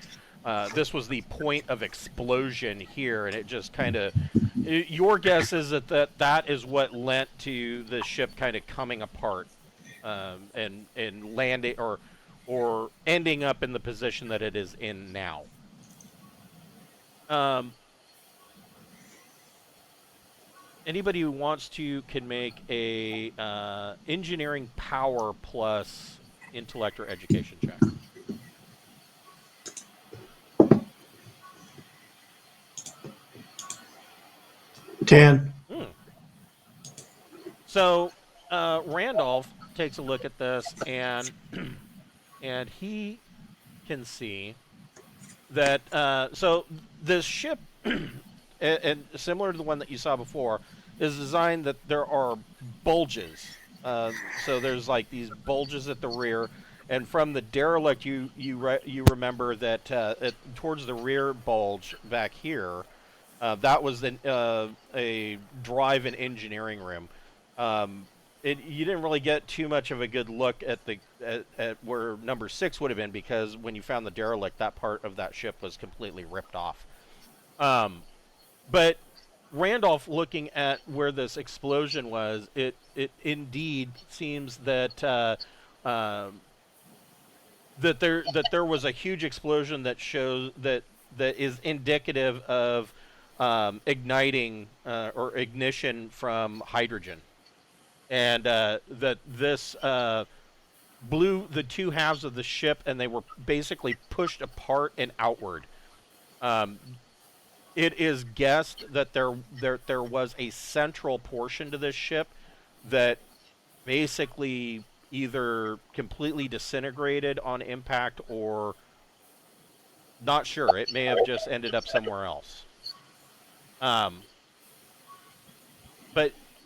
this was the point of explosion here, and it just kind of. Your guess is that is what led to the ship kind of coming apart, and landing or ending up in the position that it is in now. Anybody who wants to can make a engineering power plus intellect or education check. Ten. So Randolph takes a look at this, and and he can see that so this ship, and similar to the one that you saw before, is designed that there are bulges. So there's like these bulges at the rear, and from the derelict, you remember that towards the rear bulge back here, that was a drive and engineering room. You didn't really get too much of a good look at where number 6 would have been, because when you found the derelict, that part of that ship was completely ripped off. But Randolph, looking at where this explosion was, it indeed seems that that there was a huge explosion that shows that is indicative of igniting or ignition from hydrogen, and that this blew the two halves of the ship, and they were basically pushed apart and outward. It is guessed that there was a central portion to this ship that basically either completely disintegrated on impact, or not sure. It may have just ended up somewhere else. But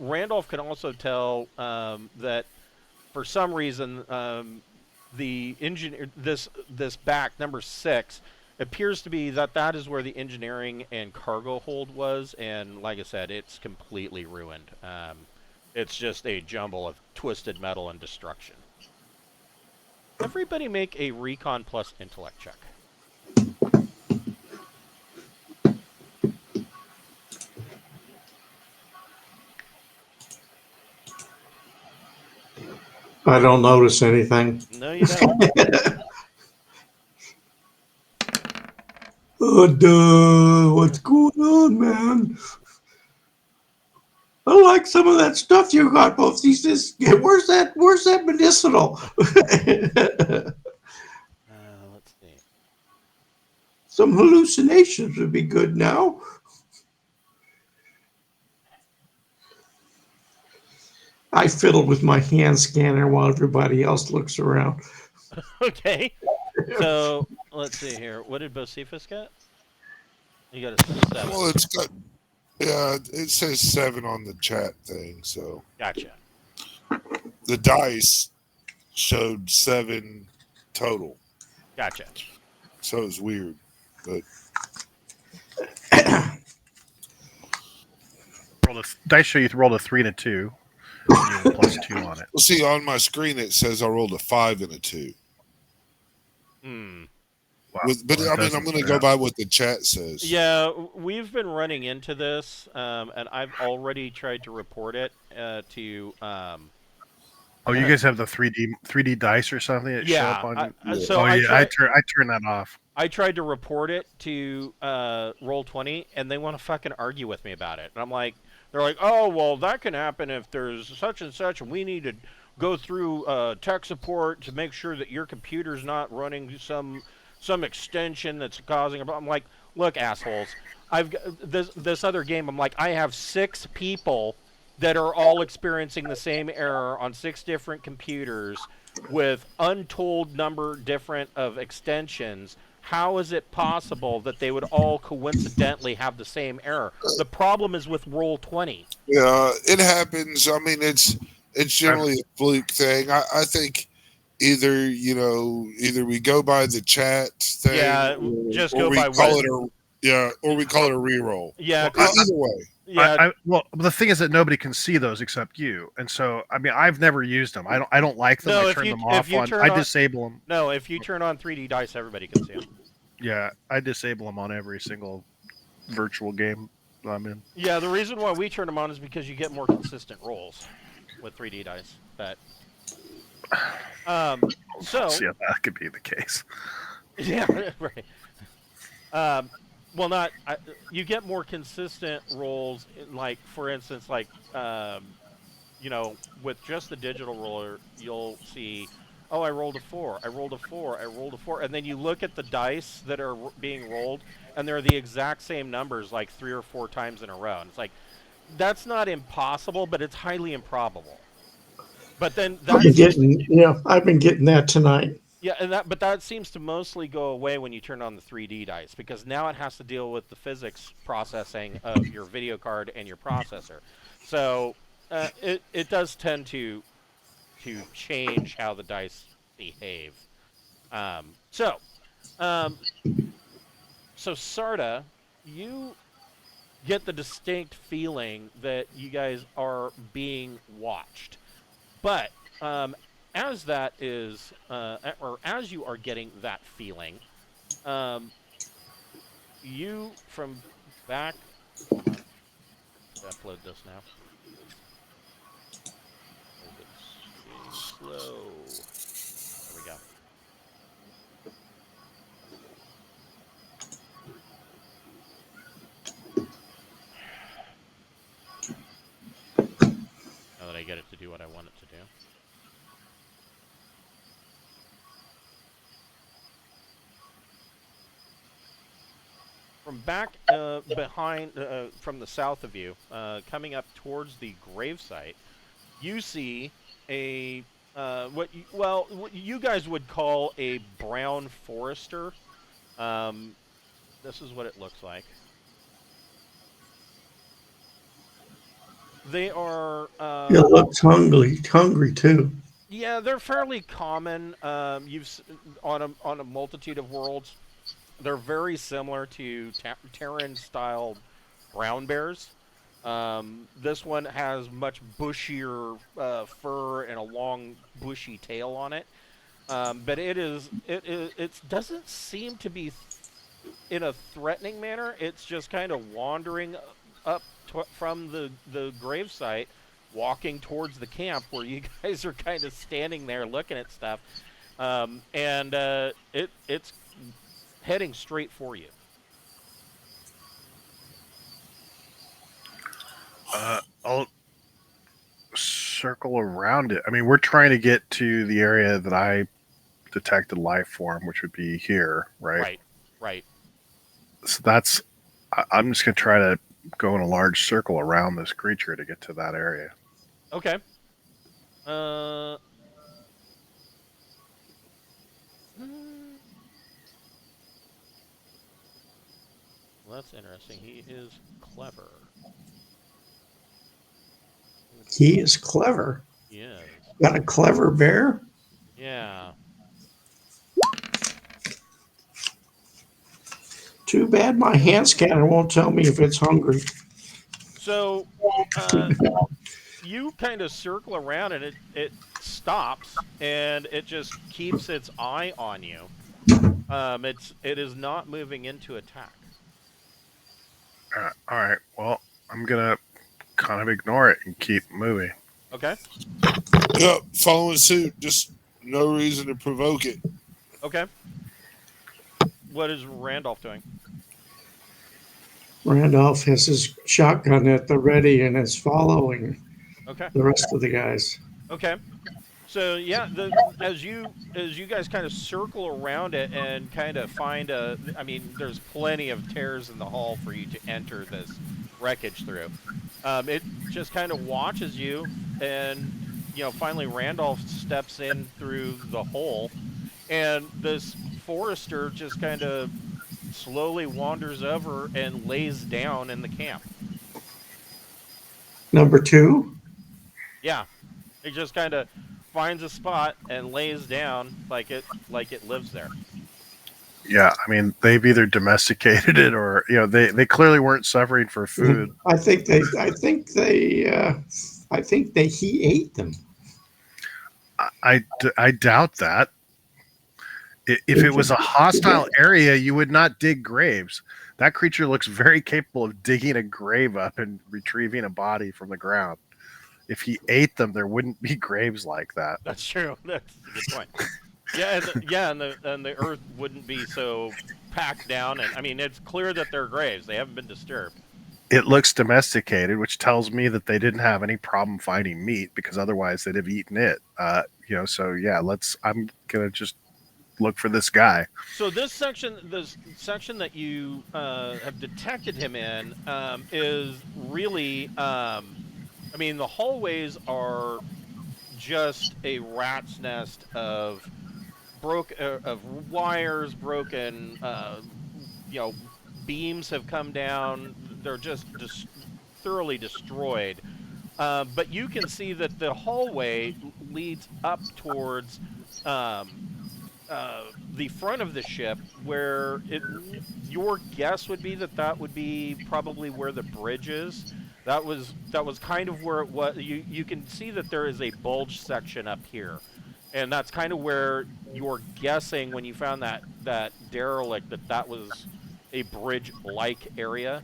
Randolph can also tell that for some reason the engineer this back number 6 appears to be that is where the engineering and cargo hold was, and like I said, it's completely ruined. It's just a jumble of twisted metal and destruction. Everybody make a recon plus intellect check. I don't notice anything. No, you don't. Oh, duh. What's going on, man? I like some of that stuff you got, both these. Where's that medicinal? Let's see. Some hallucinations would be good now. I fiddle with my hand scanner while everybody else looks around. Okay. So, let's see here. What did Bocephus get? You got a 7. Well, it's got, yeah, it says 7 on the chat thing, so. Gotcha. The dice showed 7 total. Gotcha. So it's weird, but. Dice show you rolled a 3 and a 2. Using +2 on it. Well, see, on my screen it says I rolled a 5 and a 2. Hmm. Wow. But Well, I mean, I'm going to go by what the chat says. Yeah, we've been running into this, and I've already tried to report it to. Oh, you guys have the 3D dice or something that show up on. So oh I yeah, I turn that off. I tried to report it to Roll20, and they want to fucking argue with me about it. And I'm like, they're like, oh well, that can happen if there's such and such, and we need to go through tech support to make sure that your computer's not running some extension that's causing a problem. I'm like, look, assholes, I've got this other game. I'm like, I have 6 people that are all experiencing the same error on 6 different computers with untold number different of extensions. How is it possible that they would all coincidentally have the same error? The problem is with Roll20. Yeah, it happens. I mean, it's generally a fluke thing. I think either we go by the chat thing, Yeah, just go by or we call it a reroll. Yeah, Either way. yeah. Well, the thing is that nobody can see those except you, and so I mean, I've never used them. I don't like them. No, I turn them off. I disable them. No, if you turn on 3D dice, everybody can see them. Yeah, I disable them on every single virtual game I'm in. Yeah, the reason why we turn them on is because you get more consistent rolls with 3D dice. But so yeah, that could be the case. Yeah, right. Well, you get more consistent rolls. Like, for instance, like with just the digital roller, you'll see, oh, I rolled a 4, I rolled a 4, I rolled a 4, and then you look at the dice that are being rolled, and they're the exact same numbers, like 3 or 4 times in a row. And it's like, that's not impossible, but it's highly improbable. But then I've been getting that tonight. Yeah, but that seems to mostly go away when you turn on the 3D dice, because now it has to deal with the physics processing of your video card and your processor. So it does tend to change how the dice behave. So Sarda, you get the distinct feeling that you guys are being watched, but as that is, or as you are getting that feeling, you from back. Hold on. Upload this now. Slow. There we go. Now that I get it to do what I want it to do. From back behind, from the south of you, coming up towards the gravesite, you see a what you guys would call a brown forester. This is what it looks like. They are. It looks hungry too. Yeah, they're fairly common. You've on a multitude of worlds. They're very similar to Terran-style brown bears. This one has much bushier fur and a long, bushy tail on it. But it doesn't seem to be in a threatening manner. It's just kind of wandering up from the gravesite, walking towards the camp where you guys are kind of standing there looking at stuff. And it's heading straight for you. I'll circle around it. I mean, we're trying to get to the area that I detected life form, which would be here, right? Right. So I'm just going to try to go in a large circle around this creature to get to that area. Okay. Well, that's interesting. He is clever. He is clever. Yeah. Got a clever bear? Yeah. Too bad my hand scanner won't tell me if it's hungry. So, you kind of circle around and it stops and it just keeps its eye on you. It is not moving into attack. All right. Well, I'm gonna kind of ignore it and keep moving. Okay. Yep, following suit. Just no reason to provoke it. Okay. What is Randolph doing? Randolph has his shotgun at the ready and is following Okay. the rest of the guys. Okay. So yeah, as you guys kind of circle around it and kind of find I mean, there's plenty of tears in the hull for you to enter this wreckage through. It just kind of watches you, and finally Randolph steps in through the hole, and this forester just kind of slowly wanders over and lays down in the camp. Number 2? Yeah, he just kind of finds a spot and lays down like it lives there. Yeah, I mean, they've either domesticated it or they clearly weren't suffering for food. I think he ate them. I doubt that. If it was a hostile area, you would not dig graves. That creature looks very capable of digging a grave up and retrieving a body from the ground. If he ate them, there wouldn't be graves like that. That's true. That's a good point. And the earth wouldn't be so packed down. And I mean, it's clear that they're graves. They haven't been disturbed. It looks domesticated, which tells me that they didn't have any problem finding meat because otherwise they'd have eaten it. So yeah, I'm gonna just look for this guy. So this section that you have detected him in is really, I mean, the hallways are just a rat's nest of wires, broken, beams have come down. They're just thoroughly destroyed. But you can see that the hallway leads up towards the front of the ship, where your guess would be that would be probably where the bridge is. That was kind of where it was. You can see that there is a bulge section up here, and that's kind of where you're guessing when you found that derelict that was a bridge-like area.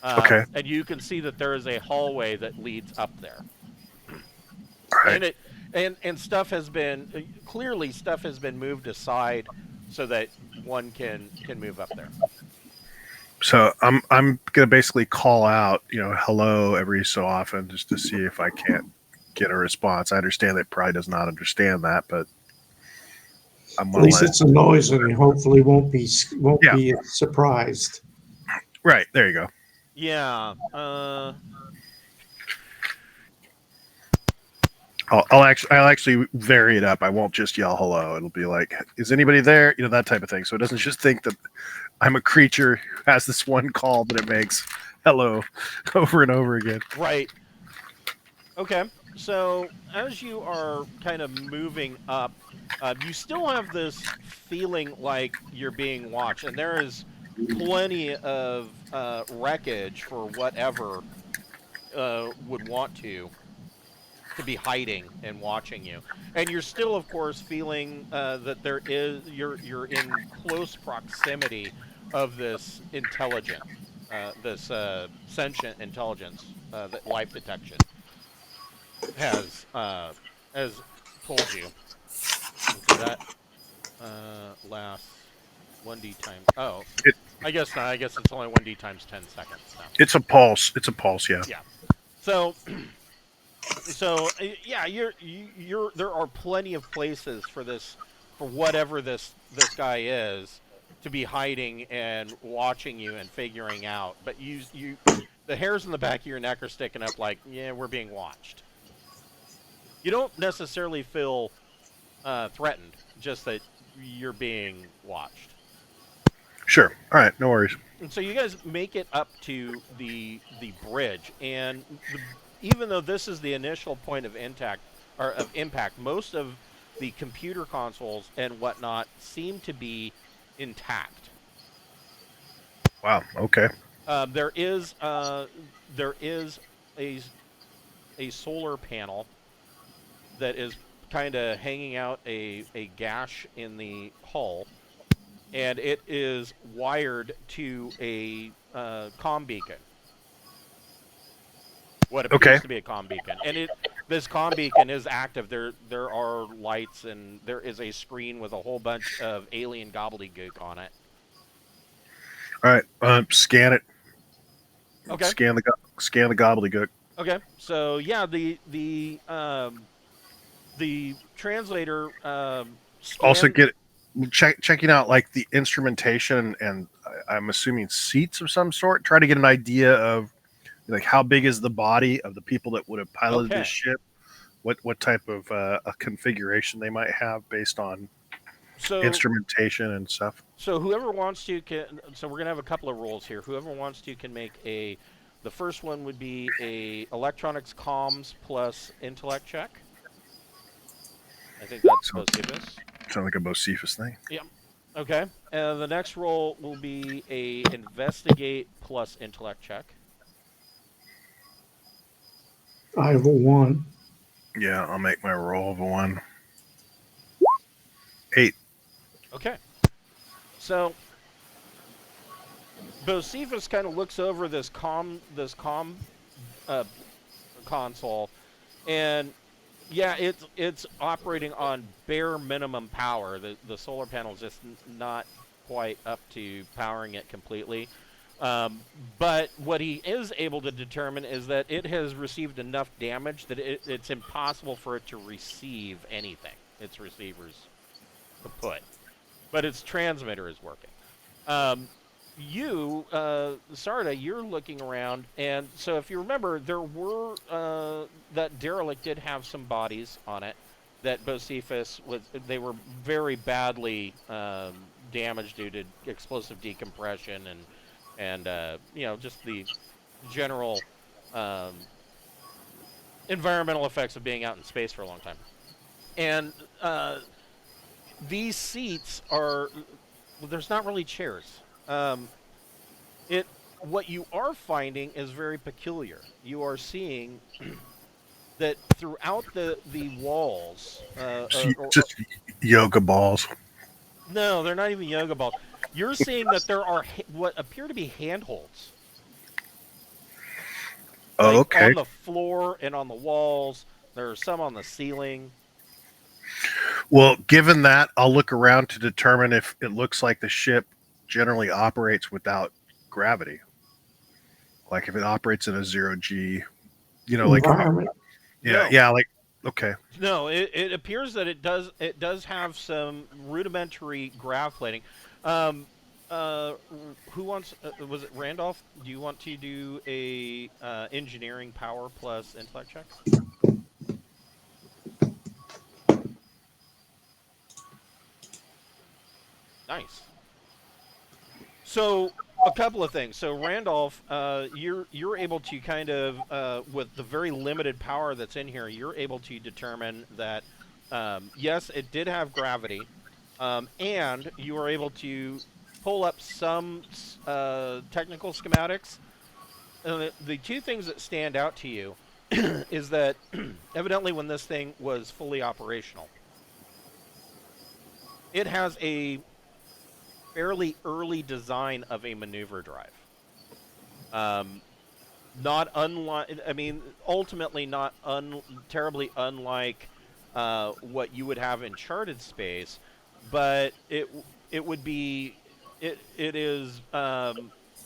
Okay. And you can see that there is a hallway that leads up there. Right. And stuff has been moved aside so that one can move up there. So I'm gonna basically call out, hello every so often just to see if I can't get a response. I understand that probably does not understand that, but At least it's a noise, and hopefully won't be surprised. Right, there you go. Yeah. I'll actually vary it up. I won't just yell hello. It'll be like, is anybody there? That type of thing. So it doesn't just think that I'm a creature who has this one call, but it makes hello over and over again. Right. Okay. So as you are kind of moving up, you still have this feeling like you're being watched, and there is plenty of wreckage for whatever would want to be hiding and watching you. And you're still, of course, feeling that you're in close proximity of this intelligent, this sentient intelligence that life detection has told you. So that lasts 1d times. Oh, I guess not. I guess it's only 1d times 10 seconds now. It's a pulse. It's a pulse. Yeah. Yeah. So yeah, there are plenty of places for whatever this guy is to be hiding and watching you and figuring out. But the hairs in the back of your neck are sticking up like, yeah, we're being watched. You don't necessarily feel threatened, just that you're being watched. Sure. All right. No worries. And so you guys make it up to the bridge, and even though this is the initial point of impact, most of the computer consoles and whatnot seem to be intact. Wow. Okay. There is a a solar panel that is kind of hanging out a gash in the hull, and it is wired to a comm beacon. What appears to be a comm beacon, and this comm beacon is active. There are lights, and there is a screen with a whole bunch of alien gobbledygook on it. All right, scan it. Okay. Scan the gobbledygook. Okay. So yeah, the translator Also checking out like the instrumentation and I'm assuming seats of some sort. Try to get an idea of like how big is the body of the people that would have piloted this ship. What type of a configuration they might have based on instrumentation and stuff. So whoever wants to can. So we're gonna have a couple of rules here. Whoever wants to can make a. The first one would be a electronics comms plus intellect check. I think that's Bocephus. Sounds like a Bocephus thing. Yeah. Okay. And the next roll will be a investigate plus intellect check. I have a 1. Yeah, I'll make my roll of a 1. 8. Okay. So Bocephus kind of looks over this comm console, and yeah, it's operating on bare minimum power. The solar panel's just not quite up to powering it completely. But what he is able to determine is that it has received enough damage that it's impossible for it to receive anything. Its receivers kaput. But its transmitter is working. Sarda, you're looking around, and so if you remember, there were that derelict did have some bodies on it that Bocephus they were very badly damaged due to explosive decompression and just the general environmental effects of being out in space for a long time. And these seats are there's not really chairs. What you are finding is very peculiar. You are seeing that throughout the walls, just yoga balls. No, they're not even yoga balls. You're seeing that there are what appear to be handholds. Oh, okay. On the floor and on the walls. There are some on the ceiling. Well, given that, I'll look around to determine if it looks like the ship generally operates without gravity. Like if it operates in a 0G, like environment. Okay. No, it appears that it does have some rudimentary grav plating. Who wants? Was it Randolph? Do you want to do a engineering power plus intellect check? Nice. So a couple of things. So Randolph, you're able to kind of with the very limited power that's in here, you're able to determine that yes, it did have gravity, and you are able to pull up some technical schematics. The two things that stand out to you is that evidently when this thing was fully operational, it has a fairly early design of a maneuver drive. Not unlike, ultimately not terribly unlike what you would have in charted space, but it would be it is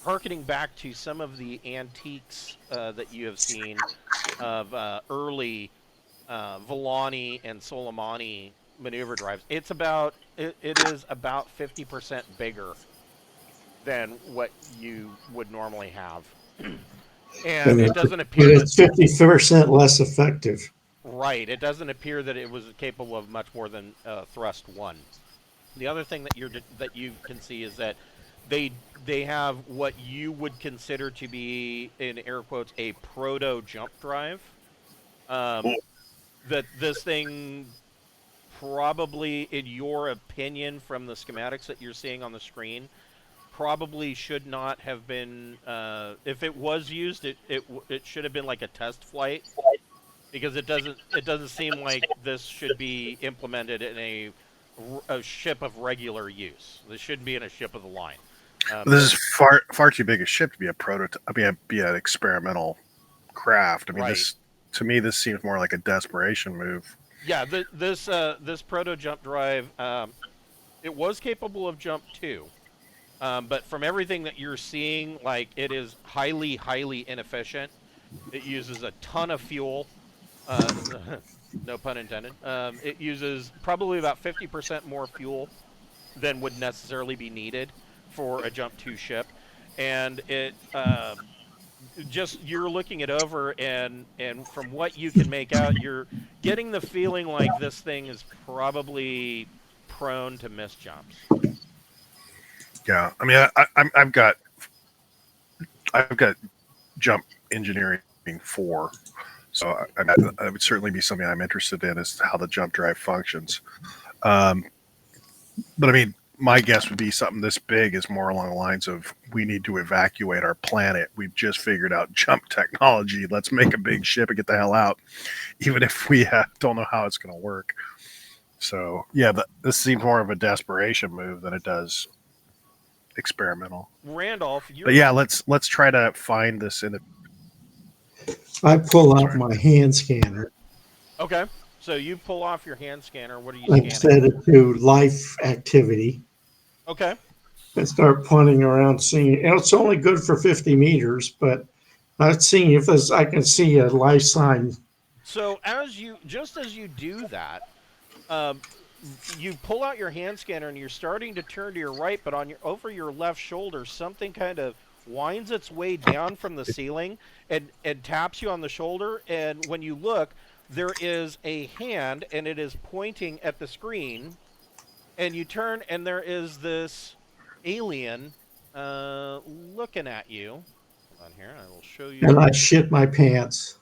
harkening back to some of the antiques that you have seen of early Volani and Soleimani maneuver drives. It is about 50% bigger than what you would normally have. And it doesn't appear that it's 50% less effective. Right. It doesn't appear that it was capable of much more than thrust 1. The other thing that you can see is that they have what you would consider to be, in air quotes, a proto jump drive. That this thing probably, in your opinion, from the schematics that you're seeing on the screen, probably should not have been. If it was used, it should have been like a test flight because it doesn't seem like this should be implemented in a ship of regular use. This shouldn't be in a ship of the line. This is far too big a ship to be a prototype. I mean, be an experimental craft. I mean, Right. this to me this seems more like a desperation move. Yeah, this proto jump drive, it was capable of jump 2, but from everything that you're seeing, like it is highly inefficient. It uses a ton of fuel. Uh, no pun intended. It uses probably about 50% more fuel than would necessarily be needed for a jump 2 ship, and it just you're looking it over, and from what you can make out, you're getting the feeling like this thing is probably prone to miss jumps. Yeah, I mean, I've got jump engineering 4, so that would certainly be something I'm interested in, is how the jump drive functions. But I mean, my guess would be something this big is more along the lines of, we need to evacuate our planet. We've just figured out jump technology. Let's make a big ship and get the hell out, even if we don't know how it's going to work. So yeah, this seems more of a desperation move than it does experimental. Randolph, But yeah, let's try to find this in it. I pull out Sorry. my hand scanner okay. So you pull off your hand scanner. What are you and scanning? set it to life activity Okay. and start pointing around, seeing. And it's only good for 50 meters, but I'm seeing if I can see a life sign. So as you do that, um, you pull out your hand scanner and you're starting to turn to your right, but over your left shoulder, something kind of winds its way down from the ceiling and taps you on the shoulder. And when you look, there is a hand, and it is pointing at the screen. And you turn, and there is this alien looking at you. Hold on here, I will show you. And I shit my pants.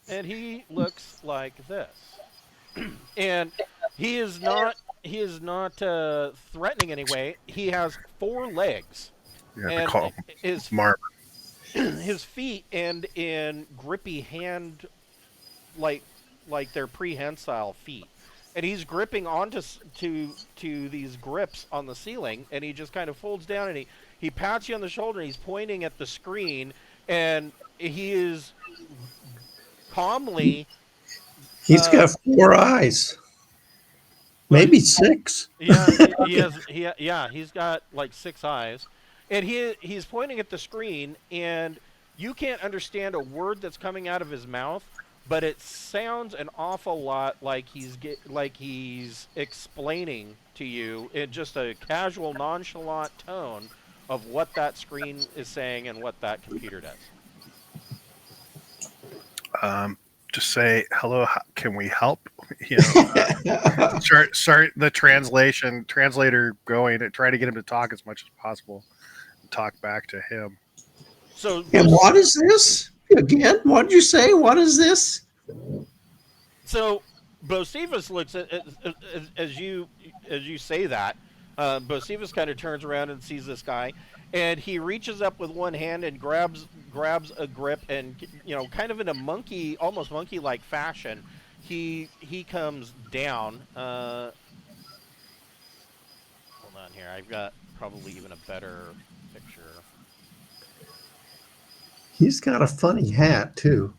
And he looks like this. And he is not threatening anyway. He has 4 legs. Yeah, And to call his Mark. his feet end in grippy hand, like their prehensile feet, and he's gripping onto to these grips on the ceiling, and he just kind of folds down, and he pats you on the shoulder, and he's pointing at the screen, and he is calmly. He's got 4 eyes, maybe 6. Yeah, he's got like 6 eyes, and he's pointing at the screen, and you can't understand a word that's coming out of his mouth, but it sounds an awful lot like he's explaining to you in just a casual, nonchalant tone of what that screen is saying and what that computer does. Just say hello. Can we help? You know, start the translator going and try to get him to talk as much as possible. And talk back to him. So, And what is this again? What did you say? What is this? So Bocephus looks at as you say that. Bocephus kind of turns around and sees this guy, and he reaches up with one hand and grabs a grip, and kind of in a almost monkey-like fashion, he comes down. Hold on here, I've got probably even a better picture. He's got a funny hat too.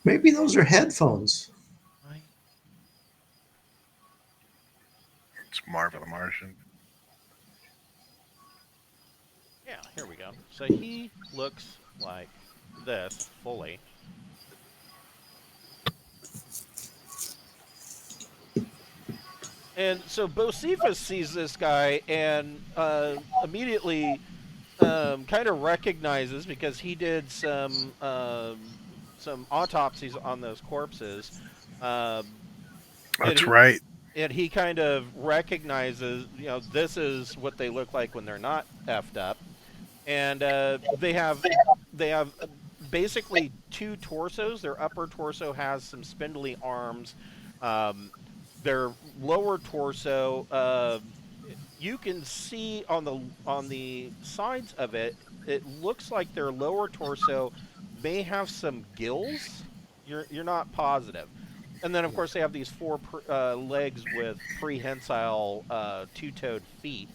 Maybe those are headphones. It's Marvin the Martian. Yeah, here we go. So he looks like this fully. And so Bocephus sees this guy and immediately kind of recognizes, because he did some autopsies on those corpses. That's right. And he kind of recognizes, this is what they look like when they're not effed up. And they have basically 2 torsos. Their upper torso has some spindly arms. Their lower torso, you can see on the sides of it, it looks like their lower torso may have some gills. You're not positive. And then of course they have these four legs with prehensile two-toed feet.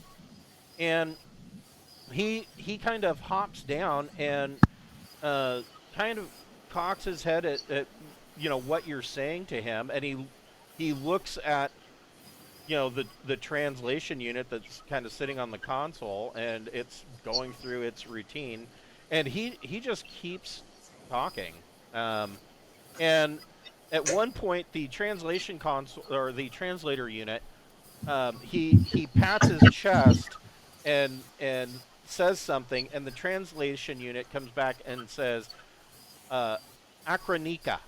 And he kind of hops down and uh, kind of cocks his head at what you're saying to him, and he looks at the translation unit that's kind of sitting on the console, and it's going through its routine, and he just keeps talking, and at one point the translation console or the translator unit, he pats his chest and says something, and the translation unit comes back and says, uh, Akranika.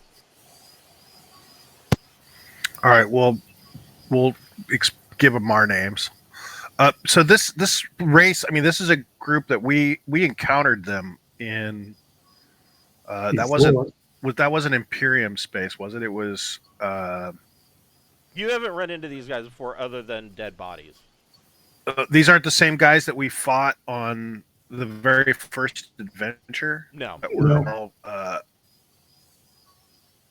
All right. Well, we'll give them our names. So this race, I mean, this is a group that we encountered them in. That wasn't Imperium space, was it? It was. You haven't run into these guys before, other than dead bodies. These aren't the same guys that we fought on the very first adventure. No. That were all.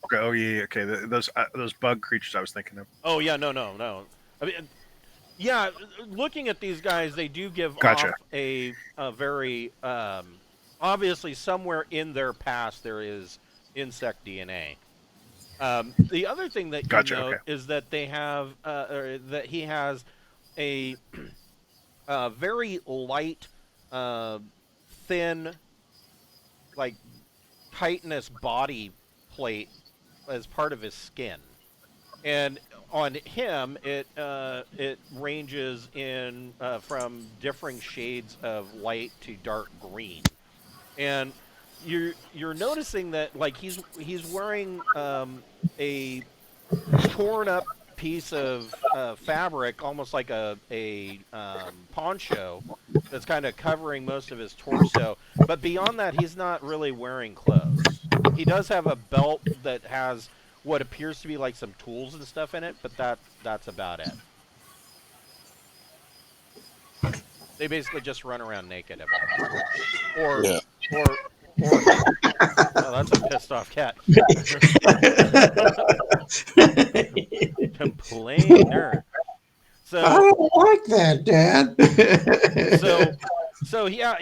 Okay. Oh yeah. Okay. Those bug creatures I was thinking of. Oh yeah. No. I mean, yeah. Looking at these guys, they do give Gotcha. off a very obviously somewhere in their past there is insect DNA. The other thing that you note is that they have or that he has a very light, thin, like chitinous body plate as part of his skin, and on him it ranges in from differing shades of light to dark green, and you're noticing that like he's wearing a torn up piece of fabric, almost like a poncho that's kind of covering most of his torso, but beyond that he's not really wearing clothes. He does have a belt that has what appears to be like some tools and stuff in it, but that's about it. They basically just run around naked, or oh, that's a pissed off cat. Complainer. So I don't like that, Dad. so yeah,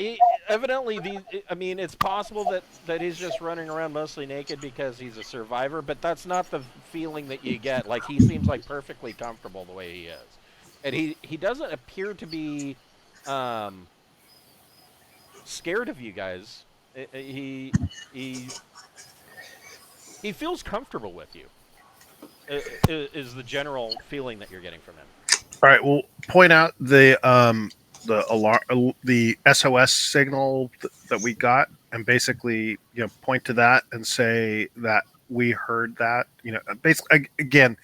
evidently it's possible that he's just running around mostly naked because he's a survivor, but that's not the feeling that you get. Like, he seems like perfectly comfortable the way he is, and he doesn't appear to be scared of you guys. He feels comfortable with you. Is the general feeling that you're getting from him. All right, we'll point out the alarm, the SOS signal that we got, and basically, point to that and say that we heard that. Basically, again,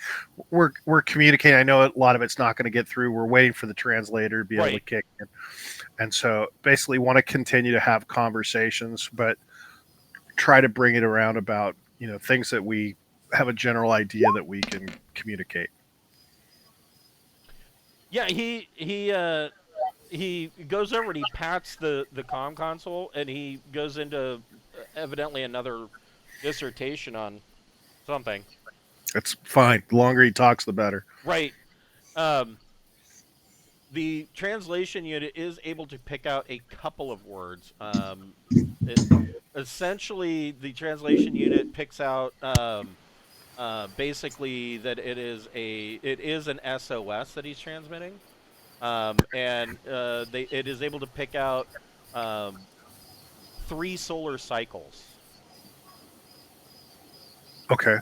we're communicating. I know a lot of it's not going to get through. We're waiting for the translator to be able to kick in, and so basically, want to continue to have conversations, but try to bring it around about things that we have a general idea that we can communicate. Yeah, he goes over and he pats the comm console, and he goes into evidently another dissertation on something. It's fine. The longer he talks, the better. Right. The translation unit is able to pick out a couple of words. Essentially, the translation unit picks out basically that it is an SOS that he's transmitting, and it is able to pick out 3 solar cycles. Okay.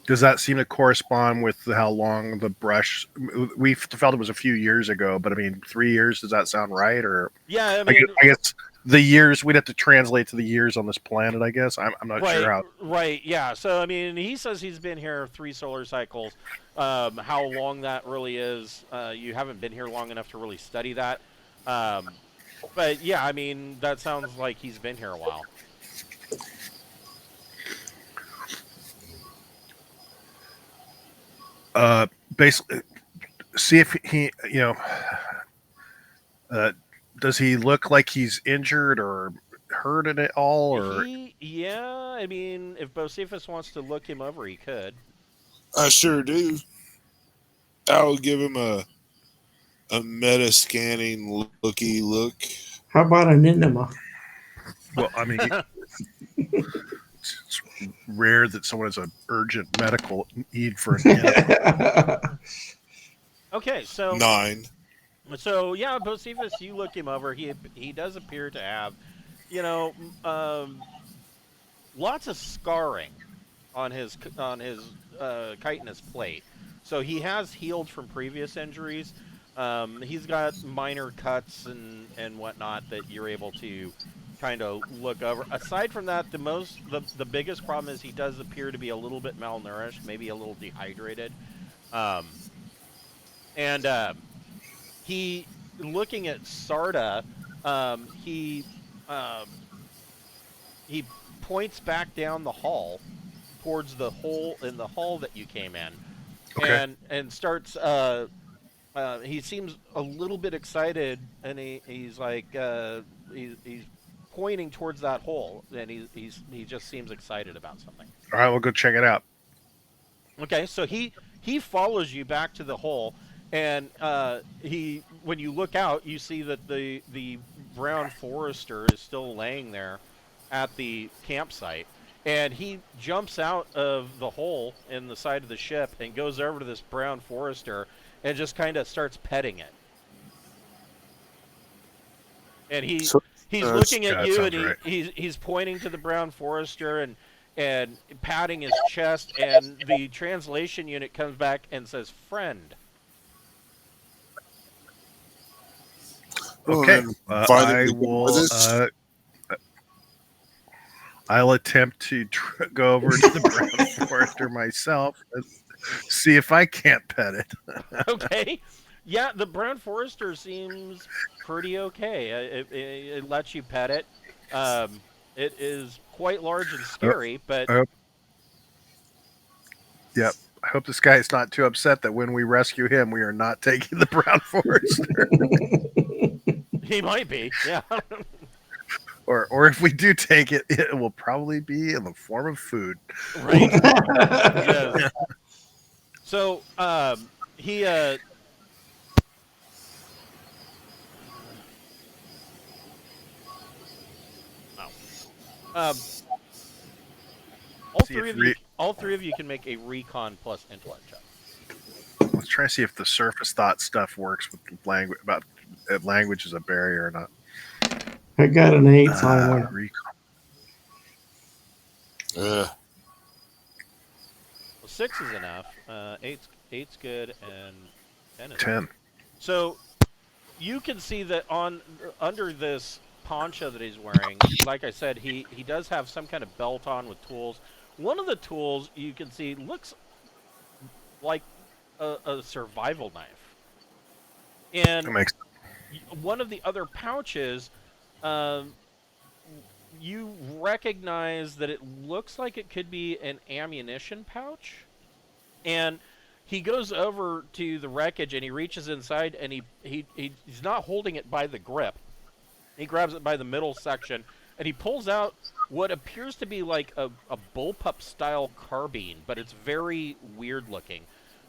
Does that seem to correspond with how long the brush? We felt it was a few years ago, but I mean, 3 years. Does that sound right? Or yeah, I mean, I guess the years we'd have to translate to the years on this planet. I guess I'm not sure how. Right. Yeah. So I mean, he says he's been here 3 solar cycles. How long that really is, you haven't been here long enough to really study that. But yeah, I mean, that sounds like he's been here a while. Basically, see if he, Does he look like he's injured or hurt at all? Or Yeah, I mean, if Bocephus wants to look him over, he could. I sure do. I'll give him a meta scanning looky look. How about an enema? well, I mean, it's rare that someone has an urgent medical need for an enema. Okay, so 9. yeah, Bocephus, you look him over. He does appear to have, you know, lots of scarring on his chitinous plate. So he has healed from previous injuries. He's got minor cuts and whatnot that you're able to kind of look over. Aside from that, the biggest problem is he does appear to be a little bit malnourished, maybe a little dehydrated, and he looking at Sarda, he he points back down the hall towards the hole in the hall that you came in, Okay. and starts. He seems a little bit excited, and he's like he's pointing towards that hole, and he just seems excited about something. All right, we'll go check it out. Okay, so he follows you back to the hole, and when you look out, you see that the brown forester is still laying there at the campsite, and he jumps out of the hole in the side of the ship and goes over to this brown forester and just kind of starts petting it. And he's looking at you, and he's pointing to the brown forester and patting his chest, and the translation unit comes back and says, "Friend." Okay, I will. I'll attempt to go over to the brown forester myself and see if I can't pet it. Okay. Yeah, the brown forester seems pretty okay. It lets you pet it. It is quite large and scary, but yep. I hope this guy is not too upset that when we rescue him, we are not taking the brown forester. He might be. Yeah. Or if we do take it, it will probably be in the form of food. Right. Yes. So he all three of you can make a recon plus intellect check. Let's try to see if the surface thought stuff works with language, about if language is a barrier or not. I got an 8 finally. Recon. Well, 6 is enough. 8's good, and 10 is 10. So you can see that under this poncho that he's wearing, like I said, he does have some kind of belt on with tools. One of the tools you can see looks like a survival knife, and one of the other pouches, you recognize that it looks like it could be an ammunition pouch, and he goes over to the wreckage and he reaches inside, and he's not holding it by the grip. He grabs it by the middle section, and he pulls out what appears to be like a bullpup style carbine, but it's very weird looking.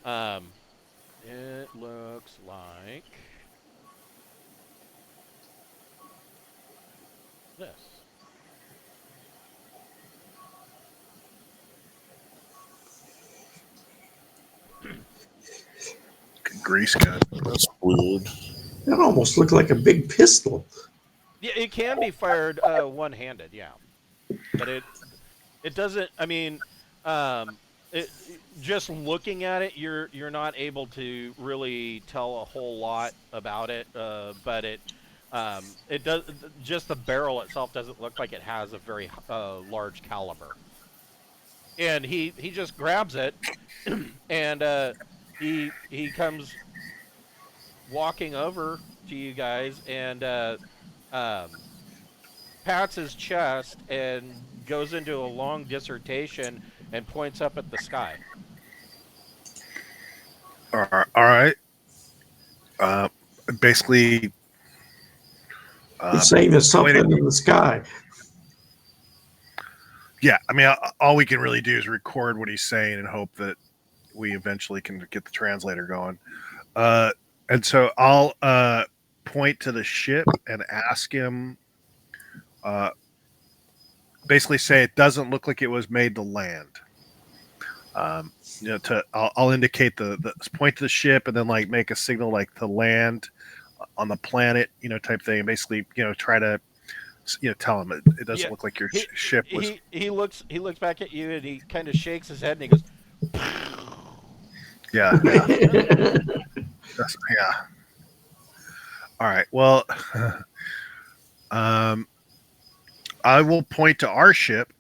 It looks like this. Grease gun. That's weird. That almost looked like a big pistol. Yeah, it can be fired one-handed, yeah, but it doesn't. I mean, just looking at it, you're not able to really tell a whole lot about it, but it does. Just the barrel itself doesn't look like it has a very large caliber. And he just grabs it, and he comes walking over to you guys and pats his chest and goes into a long dissertation and points up at the sky. All right. Basically, He's saying there's something pointing- in the sky. Yeah, I mean, all we can really do is record what he's saying and hope that we eventually can get the translator going. And so I'll point to the ship and ask him, basically say it doesn't look like it was made to land. I'll indicate the point to the ship and then like make a signal like to land on the planet, type thing. And basically, try to, tell him it doesn't look like your ship was. He looks back at you and he kind of shakes his head and he goes, Yeah. Yeah. All right. Well, I will point to our ship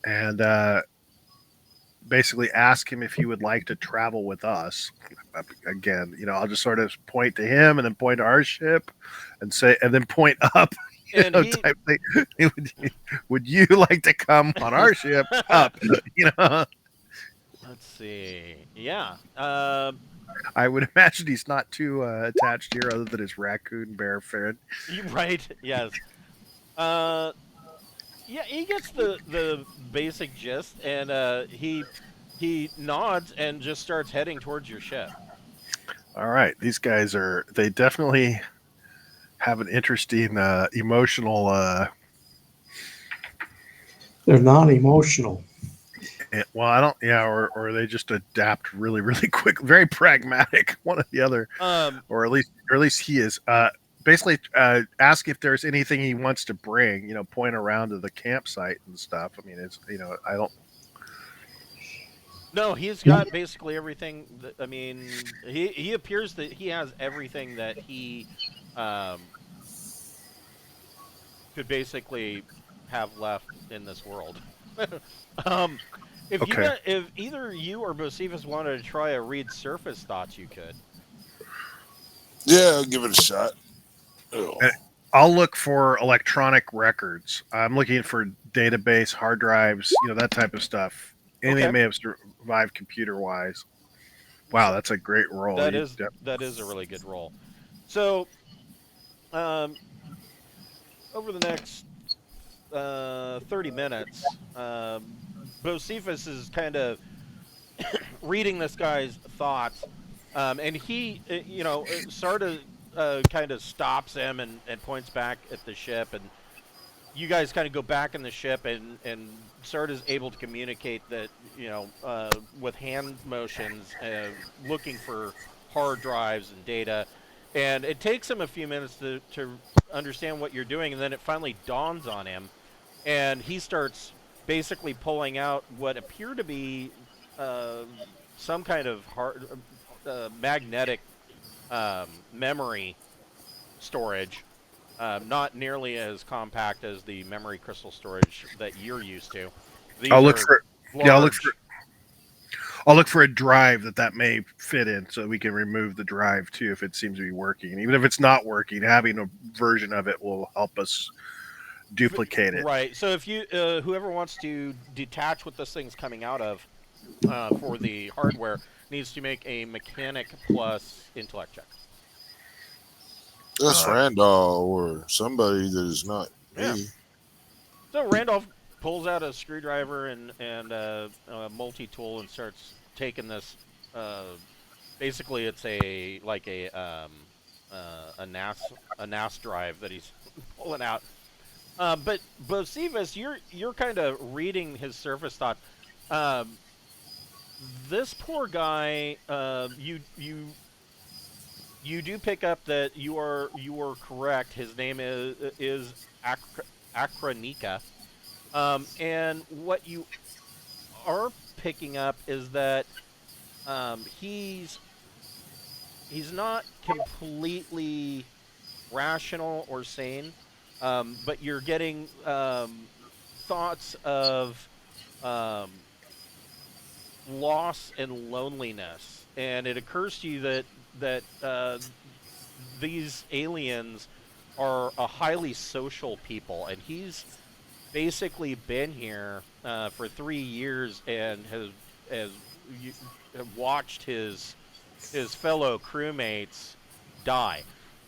and basically ask him if he would like to travel with us. Again, I'll just sort of point to him and then point to our ship and say, and then point up. Type thing. Would you like to come on our ship up? Let's see. Yeah. I would imagine he's not too attached here, other than his raccoon bear friend. Right. Yes. Yeah, he gets the basic gist, and he nods and just starts heading towards your ship. All right, these guys they definitely have an interesting emotional. They're non-emotional. Well, I don't. Yeah, or they just adapt really, really quick. Very pragmatic, one or the other. Or at least he is. Basically, ask if there's anything he wants to bring. Point around to the campsite and stuff. I mean, it's I don't. No, he's got basically everything. He appears that he has everything that he could basically have left in this world. If either you or Bocephus wanted to try a read surface thoughts, you could. Yeah, I'll give it a shot. Oh. I'll look for electronic records. I'm looking for database, hard drives, that type of stuff. Anything that may have survived computer-wise. Wow, that's a great roll. That is a really good roll. So, over the next 30 minutes, Bocephus is kind of reading this guy's thoughts, and he, Sarda kind of stops him and points back at the ship, and you guys kind of go back in the ship, and Sarda's able to communicate that, with hand motions, looking for hard drives and data, and it takes him a few minutes to understand what you're doing, and then it finally dawns on him, and he starts basically pulling out what appear to be some kind of magnetic memory storage, not nearly as compact as the memory crystal storage that you're used to. I'll look for a drive that may fit in, so we can remove the drive too if it seems to be working. And even if it's not working, having a version of it will help us duplicate it. Right. So if you, whoever wants to detach what this thing's coming out of for the hardware needs to make a mechanic plus intellect check. That's Randall or somebody that is not me. So Randolph pulls out a screwdriver and a multi-tool and starts taking this. Basically, it's a NAS drive that he's pulling out. But Bocephus, you're kind of reading his surface thoughts. This poor guy, you do pick up that you are correct. His name is Akranika, and what you are picking up is that he's not completely rational or sane, but you're getting thoughts of loss and loneliness, and it occurs to you that these aliens are a highly social people, and he's basically been here for 3 years and has watched his fellow crewmates die.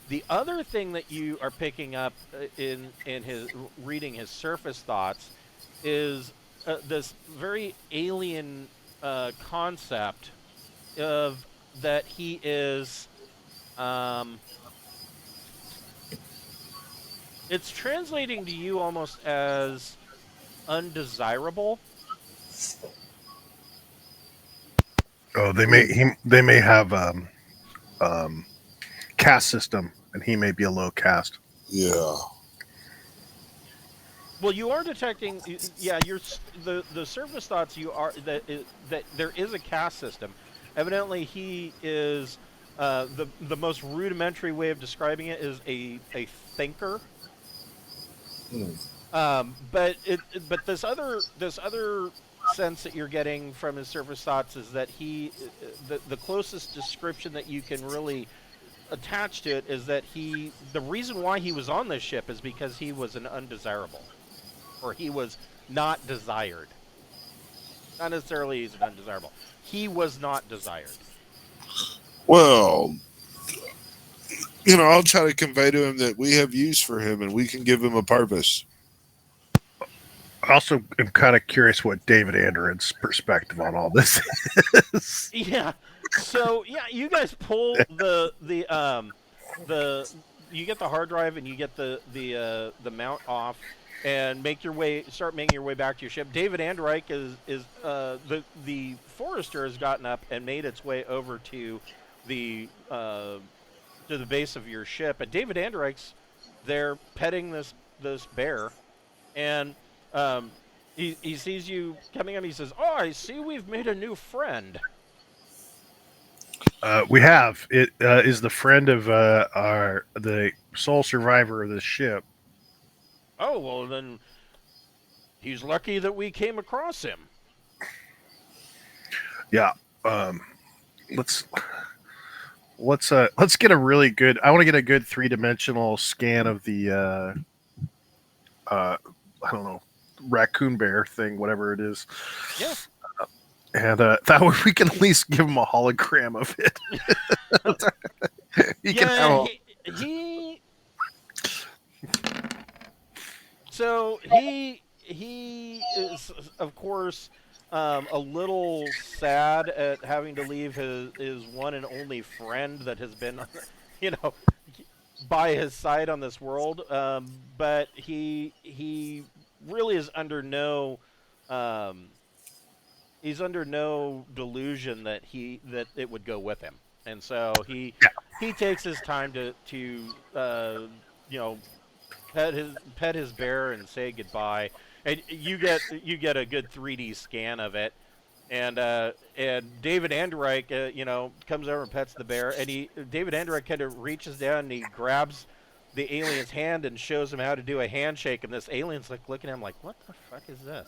The other thing that you are picking up in his reading his surface thoughts is this very alien concept of that he is. It's translating to you almost as undesirable. Oh, they may have caste system, and he may be a low caste. Yeah. Well, you are detecting, yeah. The surface thoughts you are that there is a caste system. Evidently, he is the most rudimentary way of describing it is a thinker. But this other sense that you're getting from his surface thoughts is that the closest description that you can really attach to it is that the reason why he was on this ship is because he was an undesirable, or he was not desired. Not necessarily he's an undesirable. He was not desired. Well, I'll try to convey to him that we have use for him and we can give him a purpose. I also am kind of curious what David Andron's perspective on all this is. Yeah. So yeah, you guys pull the you get the hard drive and you get the mount off and start making your way back to your ship. David Andreich is the Forester has gotten up and made its way over to the base of your ship, and David Andreich's there petting this bear, and he sees you coming in. He says, "Oh, I see we've made a new friend." We have. It is the friend of the sole survivor of the ship. Oh, well, then he's lucky that we came across him. Yeah. Let's get a really good. I want to get a good 3-dimensional scan of the I don't know, raccoon bear thing, whatever it is. Yeah. And that way we can at least give him a hologram of it. He is, of course, a little sad at having to leave his one and only friend that has been, by his side on this world. But he really is under no delusion that it would go with him, and so he takes his time to pet his bear and say goodbye, and you get a good 3D scan of it, and David Andreich comes over and pets the bear, and David Andreich kind of reaches down and he grabs the alien's hand and shows him how to do a handshake, and this alien's like looking at him like, what the fuck is this?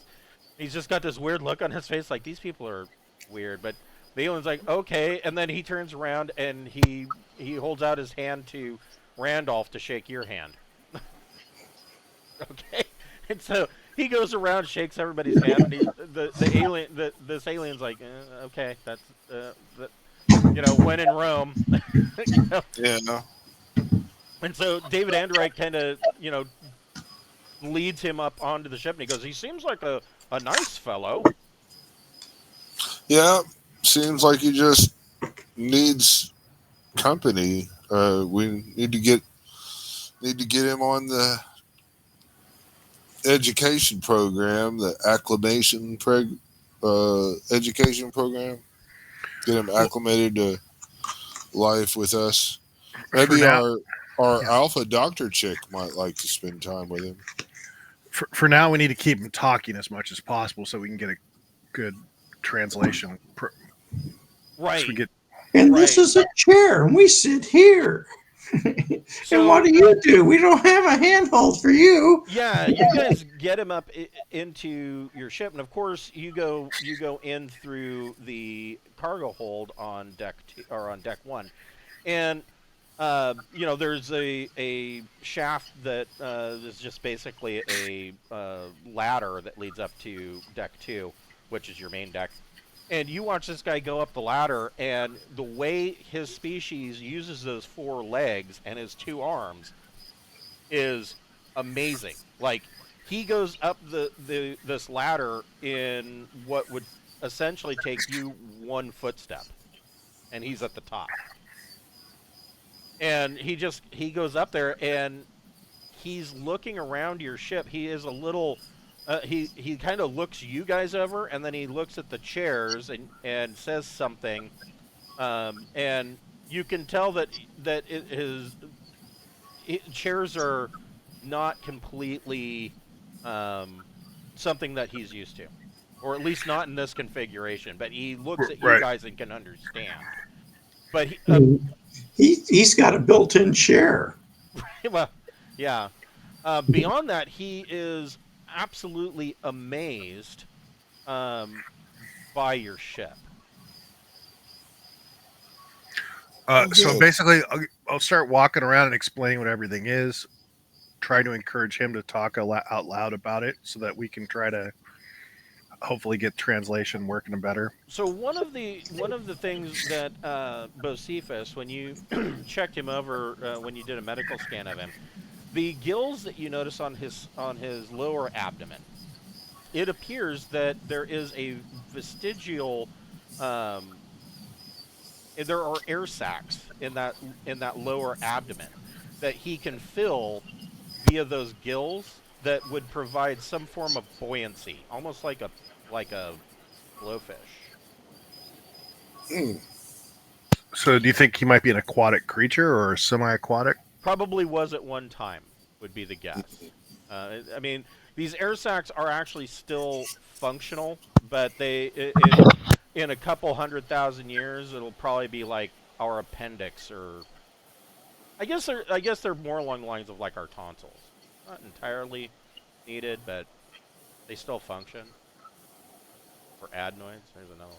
He's just got this weird look on his face, like, these people are weird. But the alien's like, okay, and then he turns around and he holds out his hand to Randolph to shake your hand. Okay, and so he goes around, shakes everybody's hand, and this alien's like, okay, that's when in Rome. Yeah. And so David Andreich kind of leads him up onto the ship, and he goes, he seems like a nice fellow. Yeah, seems like he just needs company. We need to get him on the education program, the acclimation education program. Get him acclimated to life with us. Maybe our alpha doctor chick might like to spend time with him. For now, we need to keep him talking as much as possible so we can get a good translation. Right. This is a chair, and we sit here. And what do? We don't have a handhold for you. Yeah, you guys get him up into your ship, and of course you go in through the cargo hold on deck deck 1, and there's a shaft that is just basically a ladder that leads up to deck 2, which is your main deck. And you watch this guy go up the ladder, and the way his species uses those 4 legs and his 2 arms is amazing. Like, he goes up this ladder in what would essentially take you 1 footstep, and he's at the top. And he goes up there, and he's looking around your ship. He is a little he kind of looks you guys over, and then he looks at the chairs and says something, and you can tell that chairs are not completely something that he's used to, or at least not in this configuration. But he looks at you guys and can understand. But he's got a built-in chair. well, yeah. Beyond that, he is absolutely amazed by your ship. So basically, I'll start walking around and explaining what everything is. Try to encourage him to talk out loud about it, so that we can try to hopefully get translation working better. So one of the things that Bocephus, when you checked him over, when you did a medical scan of him, the gills that you notice on his lower abdomen, it appears that there is a vestigial there are air sacs in that lower abdomen that he can fill via those gills that would provide some form of buoyancy, almost like a blowfish. So do you think he might be an aquatic creature or semi-aquatic? Probably was at one time, would be the guess. I mean, these air sacs are actually still functional, but in a couple 100,000 years, it'll probably be like our appendix, or I guess they're more along the lines of like our tonsils. Not entirely needed, but they still function. Or adenoids. There's another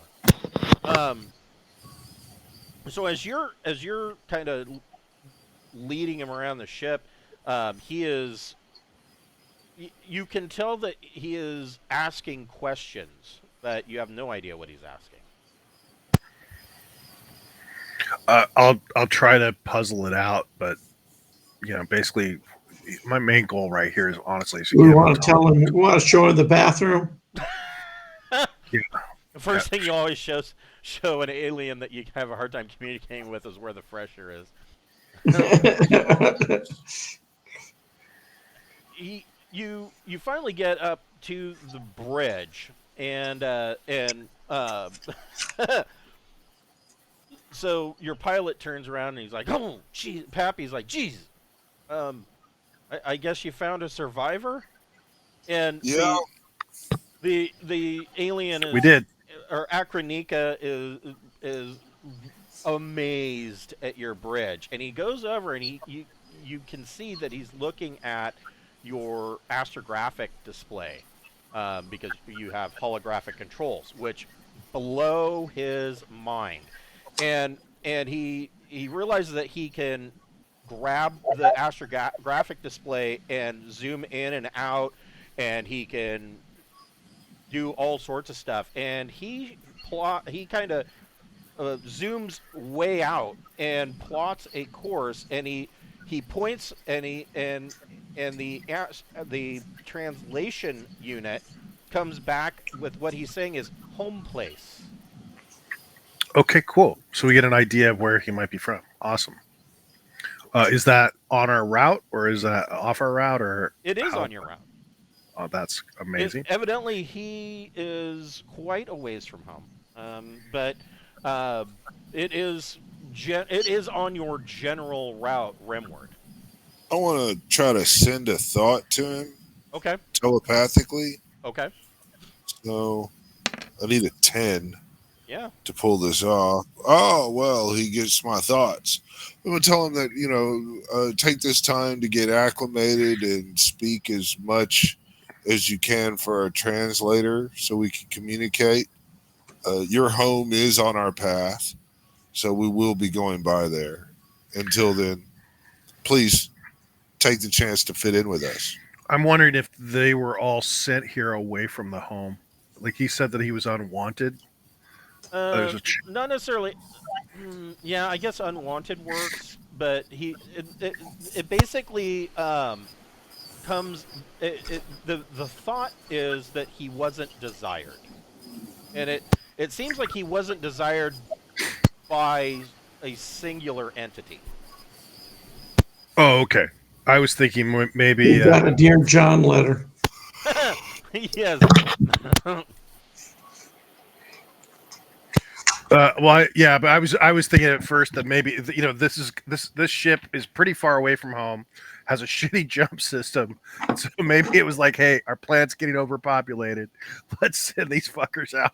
one. So as you're kind of leading him around the ship, he is. You can tell that he is asking questions, but you have no idea what he's asking. I'll try to puzzle it out, but basically, my main goal right here is honestly. We want to tell him. We want to show him the bathroom. Yeah. The first thing you always show an alien that you have a hard time communicating with is where the fresher is. You finally get up to the bridge, and so your pilot turns around and he's like, "Oh, geez," Pappy's like, "Geez, I guess you found a survivor." And Yeah. the alien is, We did. or Akranika is amazed at your bridge, and he goes over and you can see that he's looking at your astrographic display, because you have holographic controls, which blow his mind, and he realizes that he can grab the astrographic display and zoom in and out, and he can do all sorts of stuff, and he kind of zooms way out and plots a course, and he points, and the translation unit comes back with what he's saying is home place. Okay, cool. So we get an idea of where he might be from. Awesome. Is that on our route, or is that off our route, or it is on your route? Oh, that's amazing. Evidently, he is quite a ways from home, but it is on your general route, rimward. I want to try to send a thought to him. Okay. Telepathically. Okay. So I need a 10. Yeah. To pull this off. Oh, well, he gets my thoughts. I'm going to tell him that, take this time to get acclimated and speak as much as you can for our translator so we can communicate. Your home is on our path, so we will be going by there. Until then, please take the chance to fit in with us. I'm wondering if they were all sent here away from the home. Like he said that he was unwanted. There's a Not necessarily. Yeah, I guess unwanted works, but it basically comes. The thought is that he wasn't desired, and it seems like he wasn't desired by a singular entity. Oh, okay. I was thinking maybe. You got a Dear John letter. Yes. Yeah, but I was thinking at first that maybe this ship is pretty far away from home, has a shitty jump system, and so maybe it was like, hey, our planet's getting overpopulated. Let's send these fuckers out.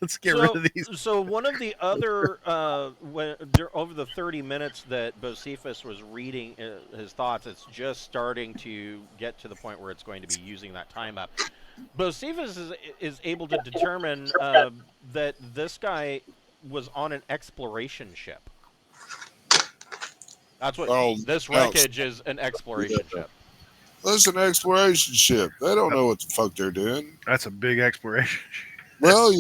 Let's get rid of these. So one of the other over the 30 minutes that Bocephus was reading his thoughts, it's just starting to get to the point where it's going to be using that time up. Bocephus is able to determine that this guy was on an exploration ship. That's what this wreckage is, an exploration ship. That's an exploration ship. They don't know what the fuck they're doing. That's a big exploration. Well,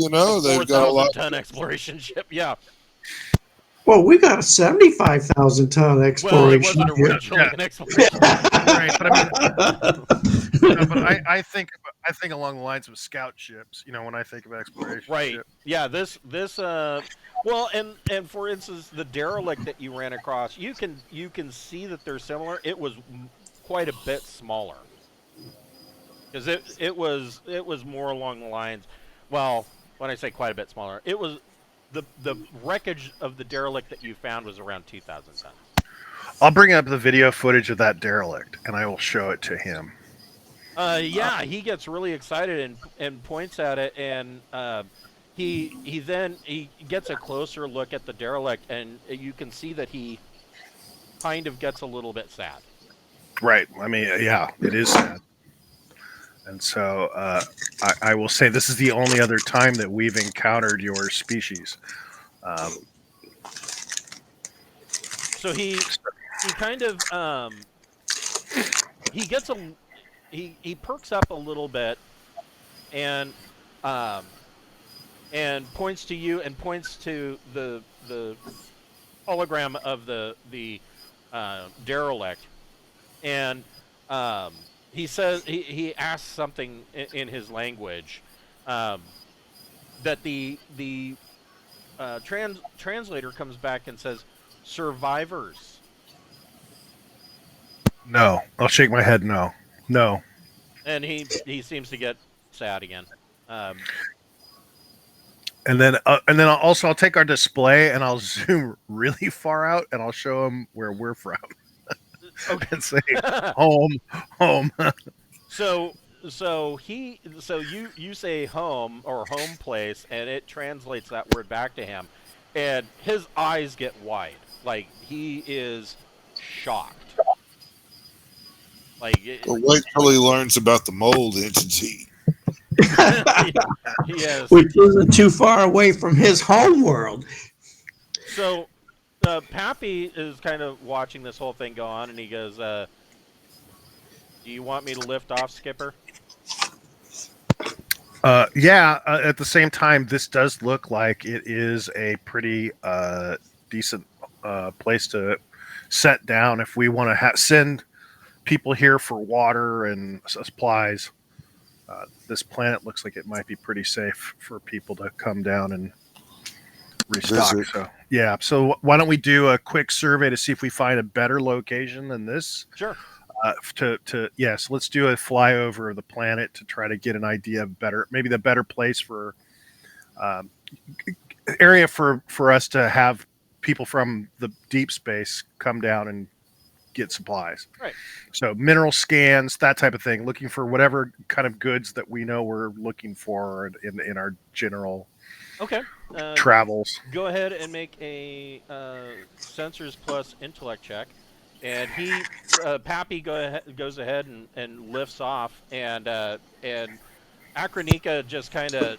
they've got a lot. 4,000-ton exploration ship, yeah. Well, we got a 75,000-ton exploration. Well, it wasn't originally an exploration. Right, but I think along the lines of scout ships. When I think of exploration, right? ship. Yeah, this well, and for instance, the derelict that you ran across, you can see that they're similar. It was quite a bit smaller because it was more along the lines. Well, when I say quite a bit smaller, it was the wreckage of the derelict that you found was around 2,000 tons. I'll bring up the video footage of that derelict and I will show it to him. Yeah, he gets really excited and points at it, and he then gets a closer look at the derelict, and you can see that he kind of gets a little bit sad. Right. I mean, yeah, it is sad. And so I will say this is the only other time that we've encountered your species. So he kind of he gets he perks up a little bit and points to you and points to the hologram of the derelict, and he says he asks something in his language that the translator comes back and says, "Survivors." No, I'll shake my head. No. And he seems to get sad again. And then I'll take our display and I'll zoom really far out and I'll show him where we're from. Okay. And say home. So you say home or home place, and it translates that word back to him, and his eyes get wide, like he is shocked. Wait till he learns about the mold entity. Yes. Which isn't too far away from his home world. So Pappy is kind of watching this whole thing go on, and he goes, "Do you want me to lift off, Skipper?" Yeah. At the same time, this does look like it is a pretty decent place to set down if we want to send people here for water and supplies. This planet looks like it might be pretty safe for people to come down and restock. So yeah. So why don't we do a quick survey to see if we find a better location than this? Sure. So let's do a flyover of the planet to try to get an idea of maybe the better place for area for us to have people from the deep space come down and get supplies. Right. So mineral scans, that type of thing, looking for whatever kind of goods that we know we're looking for in our general travels. Go ahead and make a sensors plus intellect check. And Pappy goes ahead and lifts off, and Akranika just kind of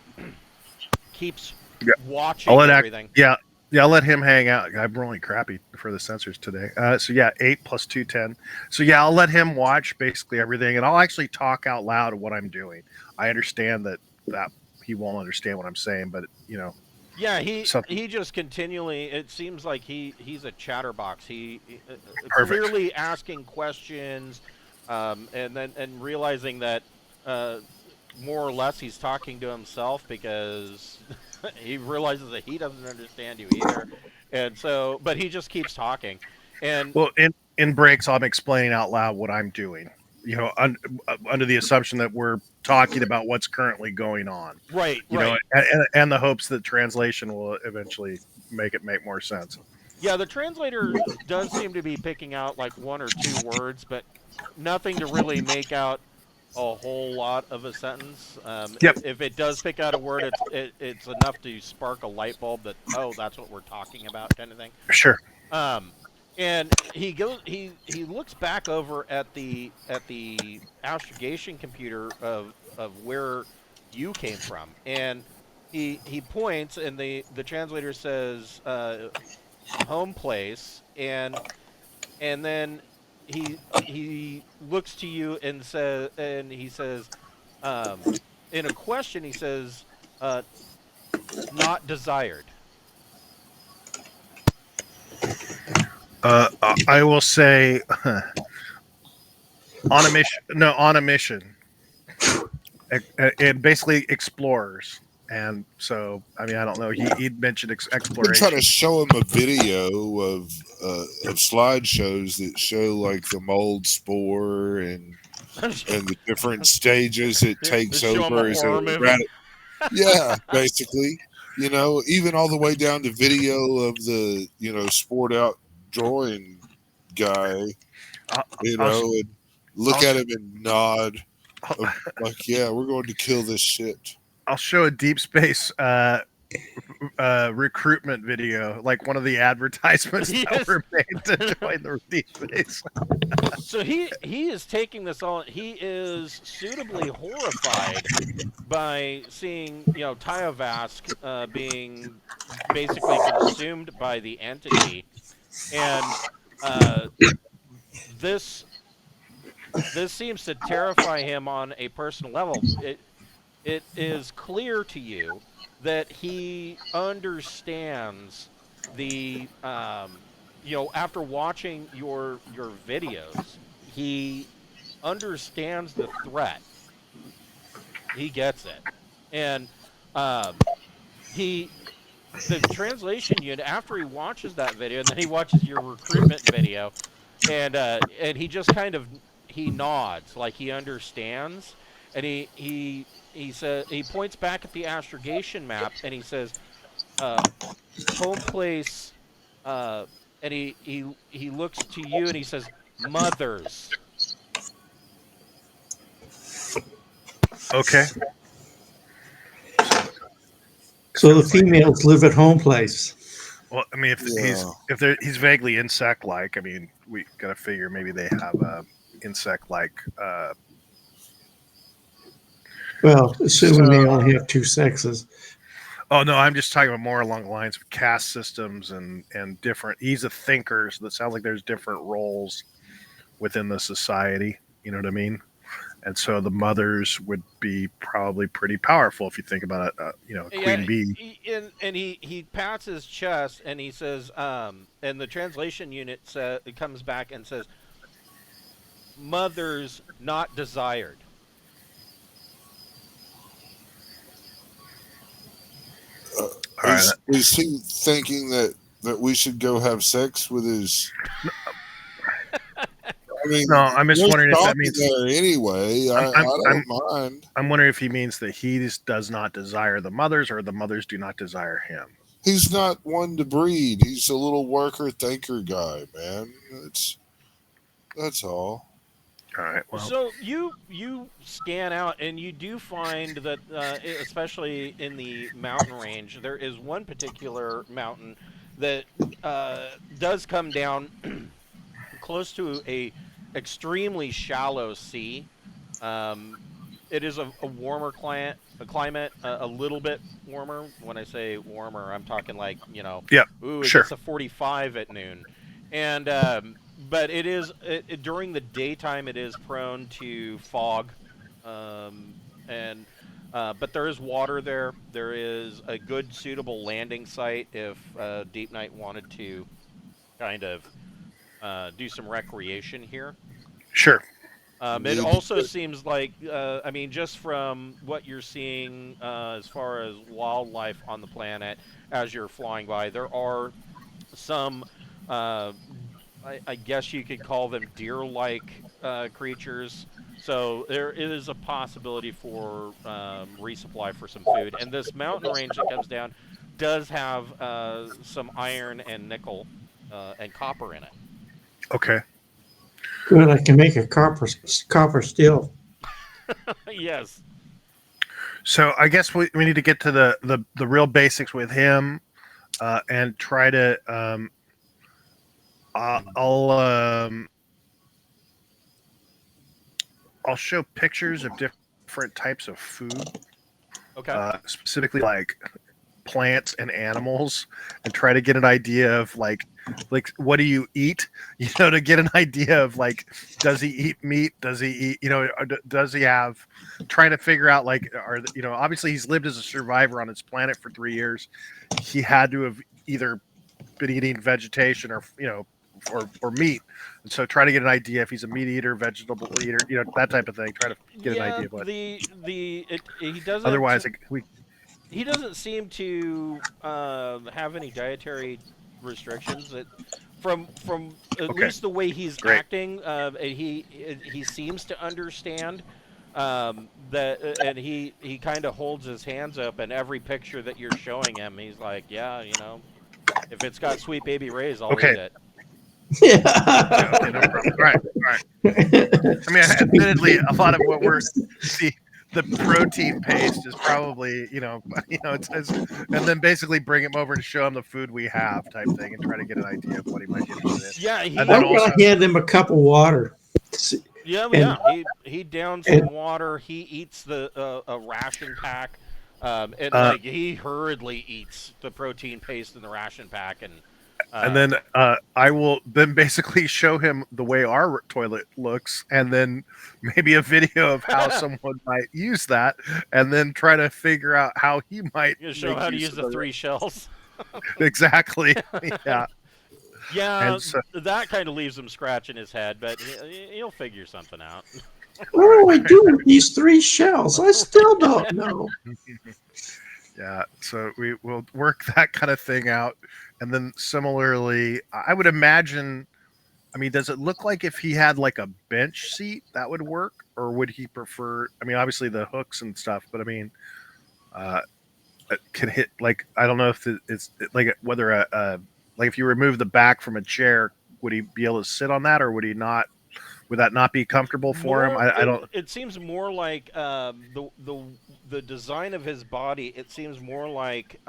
keeps watching everything. I'll let him hang out. I'm rolling crappy for the sensors today. 8 plus 2, 10. So I'll let him watch basically everything, and I'll actually talk out loud of what I'm doing. I understand that he won't understand what I'm saying, but Yeah, he Something he just continually. It seems like he's a chatterbox. He perfect. clearly asking questions, and realizing that uh, more or less he's talking to himself because he realizes that he doesn't understand you either, and so but he just keeps talking, and Well, in breaks, I'm explaining out loud what I'm doing. Under the assumption that we're talking about what's currently going on. right, You know, right. and the hopes that translation will eventually make more sense. Yeah, the translator does seem to be picking out like one or two words, but nothing to really make out a whole lot of a sentence. Yep, If it does pick out a word, it's enough to spark a light bulb that oh, that's what we're talking about, kind of thing. sure. Um, and he looks back over at the astrogation computer of where you came from, and he points, and the translator says home place, and then he looks to you and he says um, in a question he says uh, not desired. I will say on a mission. No, on a mission. And basically explorers. And so, I mean, I don't know. He mentioned We try to exploration. show him a video of slideshows that show like the mold spore and the different stages it takes Show him a over as a horror movie. rat. Yeah, basically, even all the way down to video of the sport out drawing guy, I'll, I'll, and look I'll, at him and nod I'll, of like, yeah, we're going to kill this shit. I'll show a deep space recruitment video, like one of the advertisements that Yes. were made to join the deep space. So he is taking this all. He is suitably horrified by seeing Tyavask being basically consumed by the entity, and uh, this this seems to terrify him on a personal level. It is clear to you that he understands the after watching your videos, he understands the threat. He gets it, and um, he the translation unit after he watches that video and then he watches your recruitment video and he just kind of he nods like he understands, and he says he points back at the astrogation map and he says uh, home place, uh, and he looks to you and he says mothers. Okay. So the females live at home place. Well, I mean, he's vaguely insect-like. I mean, we got to figure maybe they have insect-like. Well, assuming they So- only have two sexes. Oh no, I'm just talking about more along the lines of caste systems and different. He's a thinker, so that sounds like there's different roles within the society. You know what I mean? And so the mothers would be probably pretty powerful if you think about it. Queen bee. And he pats his chest and he says, and the translation unit comes back and says, mothers not desired. All right. Is he thinking that we should go have sex with his? I mean, No, I'm just we're wondering if that stopping means. there anyway. I don't mind. I'm wondering if he means that he does not desire the mothers, or the mothers do not desire him. He's not one to breed. He's a little worker thinker guy, man. That's all. All right. Well, So you scan out and you do find that, especially in the mountain range, there is one particular mountain that does come down close to a extremely shallow sea. It is a warmer climate, a little bit warmer. When I say warmer, I'm talking like Yep, ooh, it sure. gets a 45 at noon, and but it is during the daytime it is prone to fog, and But there is water there. There is a good, suitable landing site if Deepnight wanted to kind of do some recreation here. Sure. It also seems like, I mean, just from what you're seeing as far as wildlife on the planet as you're flying by, there are some, uh, I guess you could call them deer-like creatures. So there is a possibility for resupply for some food. And this mountain range that comes down does have some iron and nickel and copper in it. Okay. Good. I can make a copper steel. Yes. So I guess we need to get to the real basics with him, and try to. I'll show pictures of different types of food, Okay. specifically like plants and animals, and try to get an idea of like what do you eat, to get an idea of like, does he eat meat, does he eat, does he have, trying to figure out like, obviously he's lived as a survivor on his planet for 3 years. He had to have either been eating vegetation or or meat, and so try to get an idea if he's a meat eater, vegetable eater, that type of thing. Try to get an idea of what. He doesn't. Otherwise, he doesn't seem to have any dietary restrictions. From at least the way he's acting, he seems to understand that, and he kind of holds his hands up, and every picture that you're showing him, he's like, yeah, if it's got Sweet Baby Ray's, I'll eat it. Yeah. Okay, no problem. All right. I mean, admittedly, a lot of what we're the protein paste is probably, it's, and then basically bring him over to show him the food we have type thing, and try to get an idea of what he might be interested in. Yeah, I'm gonna hand him a cup of water. He downs some water. He eats a ration pack, and he hurriedly eats the protein paste in the ration pack, and then I will then basically show him the way our toilet looks, and then maybe a video of how someone might use that, and then try to figure out how he might show how to use the 3 shells. Exactly. Yeah. Yeah, that kind of leaves him scratching his head, but he'll figure something out. What do I do with these 3 shells? I still don't know. Yeah, so we will work that kind of thing out. And then similarly, I would imagine, I mean, does it look like if he had like a bench seat that would work? Or would he prefer, I mean, obviously the hooks and stuff, but I mean, it can hit, like, I don't know if it's like whether like if you remove the back from a chair, would he be able to sit on that, or would he not? Would that not be comfortable for him? I don't. It seems more like the design of his body. It seems more like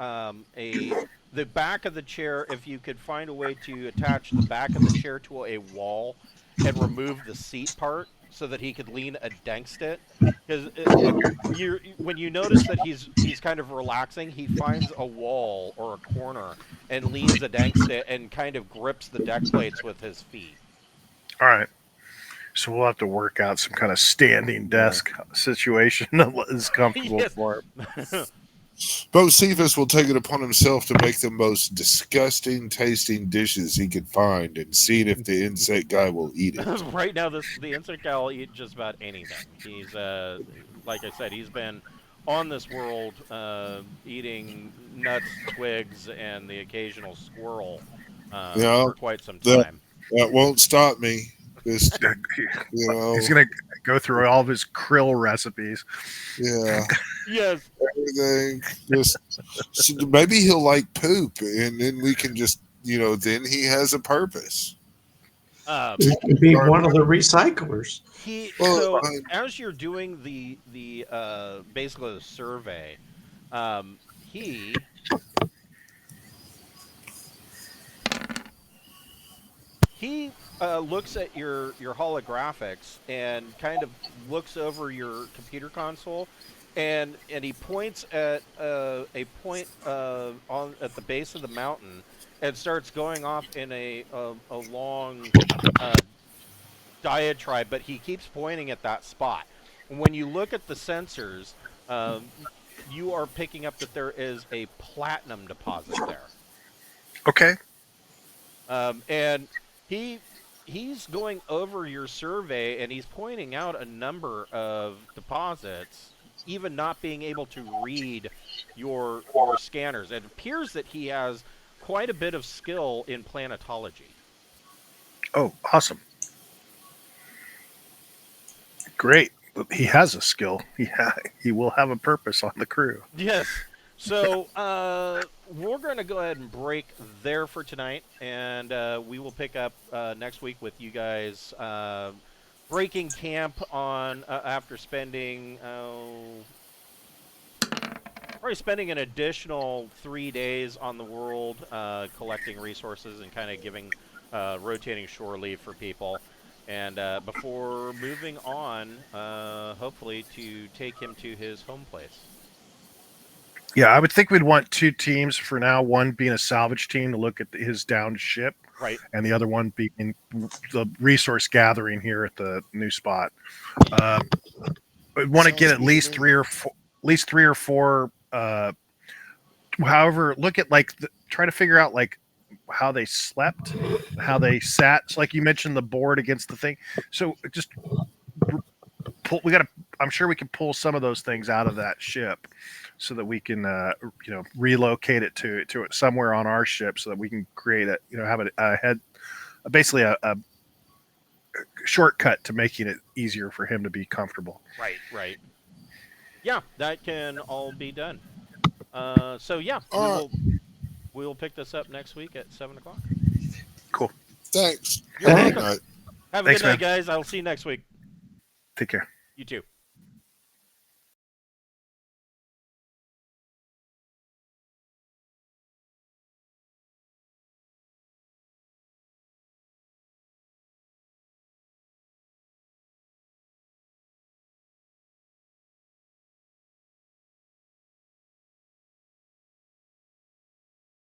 the back of the chair. If you could find a way to attach the back of the chair to a wall and remove the seat part so that he could lean against it, because when you notice that he's kind of relaxing, he finds a wall or a corner and leans against it and kind of grips the deck plates with his feet. All right. So we'll have to work out some kind of standing desk situation that is comfortable for him. Bocephus will take it upon himself to make the most disgusting tasting dishes he could find, and see if the insect guy will eat it. Right now, the insect guy will eat just about anything. He's, like I said, he's been on this world eating nuts, twigs, and the occasional squirrel for quite some time. That won't stop me. He's gonna go through all of his krill recipes. Yeah. Yes. Everything. Maybe he'll like poop, and then we can just, then he has a purpose. He could be one of the recyclers. As you're doing the basically the survey, he looks at your holographics and kind of looks over your computer console, and he points at a point at the base of the mountain and starts going off in a long diatribe, but he keeps pointing at that spot. When you look at the sensors, you are picking up that there is a platinum deposit there. Okay. And he's going over your survey, and he's pointing out a number of deposits, even not being able to read your scanners. It appears that he has quite a bit of skill in planetology. Oh, awesome. Great. He has a skill. He will have a purpose on the crew. Yes. So we're going to go ahead and break there for tonight, and we will pick up next week with you guys breaking camp on after spending probably spending an additional 3 days on the world, collecting resources and kind of giving rotating shore leave for people. And before moving on, hopefully to take him to his home place. Yeah, I would think we'd want 2 teams for now. One being a salvage team to look at his downed ship, Right. and the other one being the resource gathering here at the new spot. We'd want to get at least 3 or 4. However, look at try to figure out how they slept, how they sat. So like you mentioned, the board against the thing. So just pull. I'm sure we can pull some of those things out of that ship, so that we can relocate it to somewhere on our ship, so that we can create have basically a shortcut to making it easier for him to be comfortable. Right. Yeah, that can all be done. So yeah, we'll pick this up next week at 7:00. Cool. Thanks. You're welcome. Night. Have a Thanks, good night, man. guys. I'll see you next week. Take care. You too.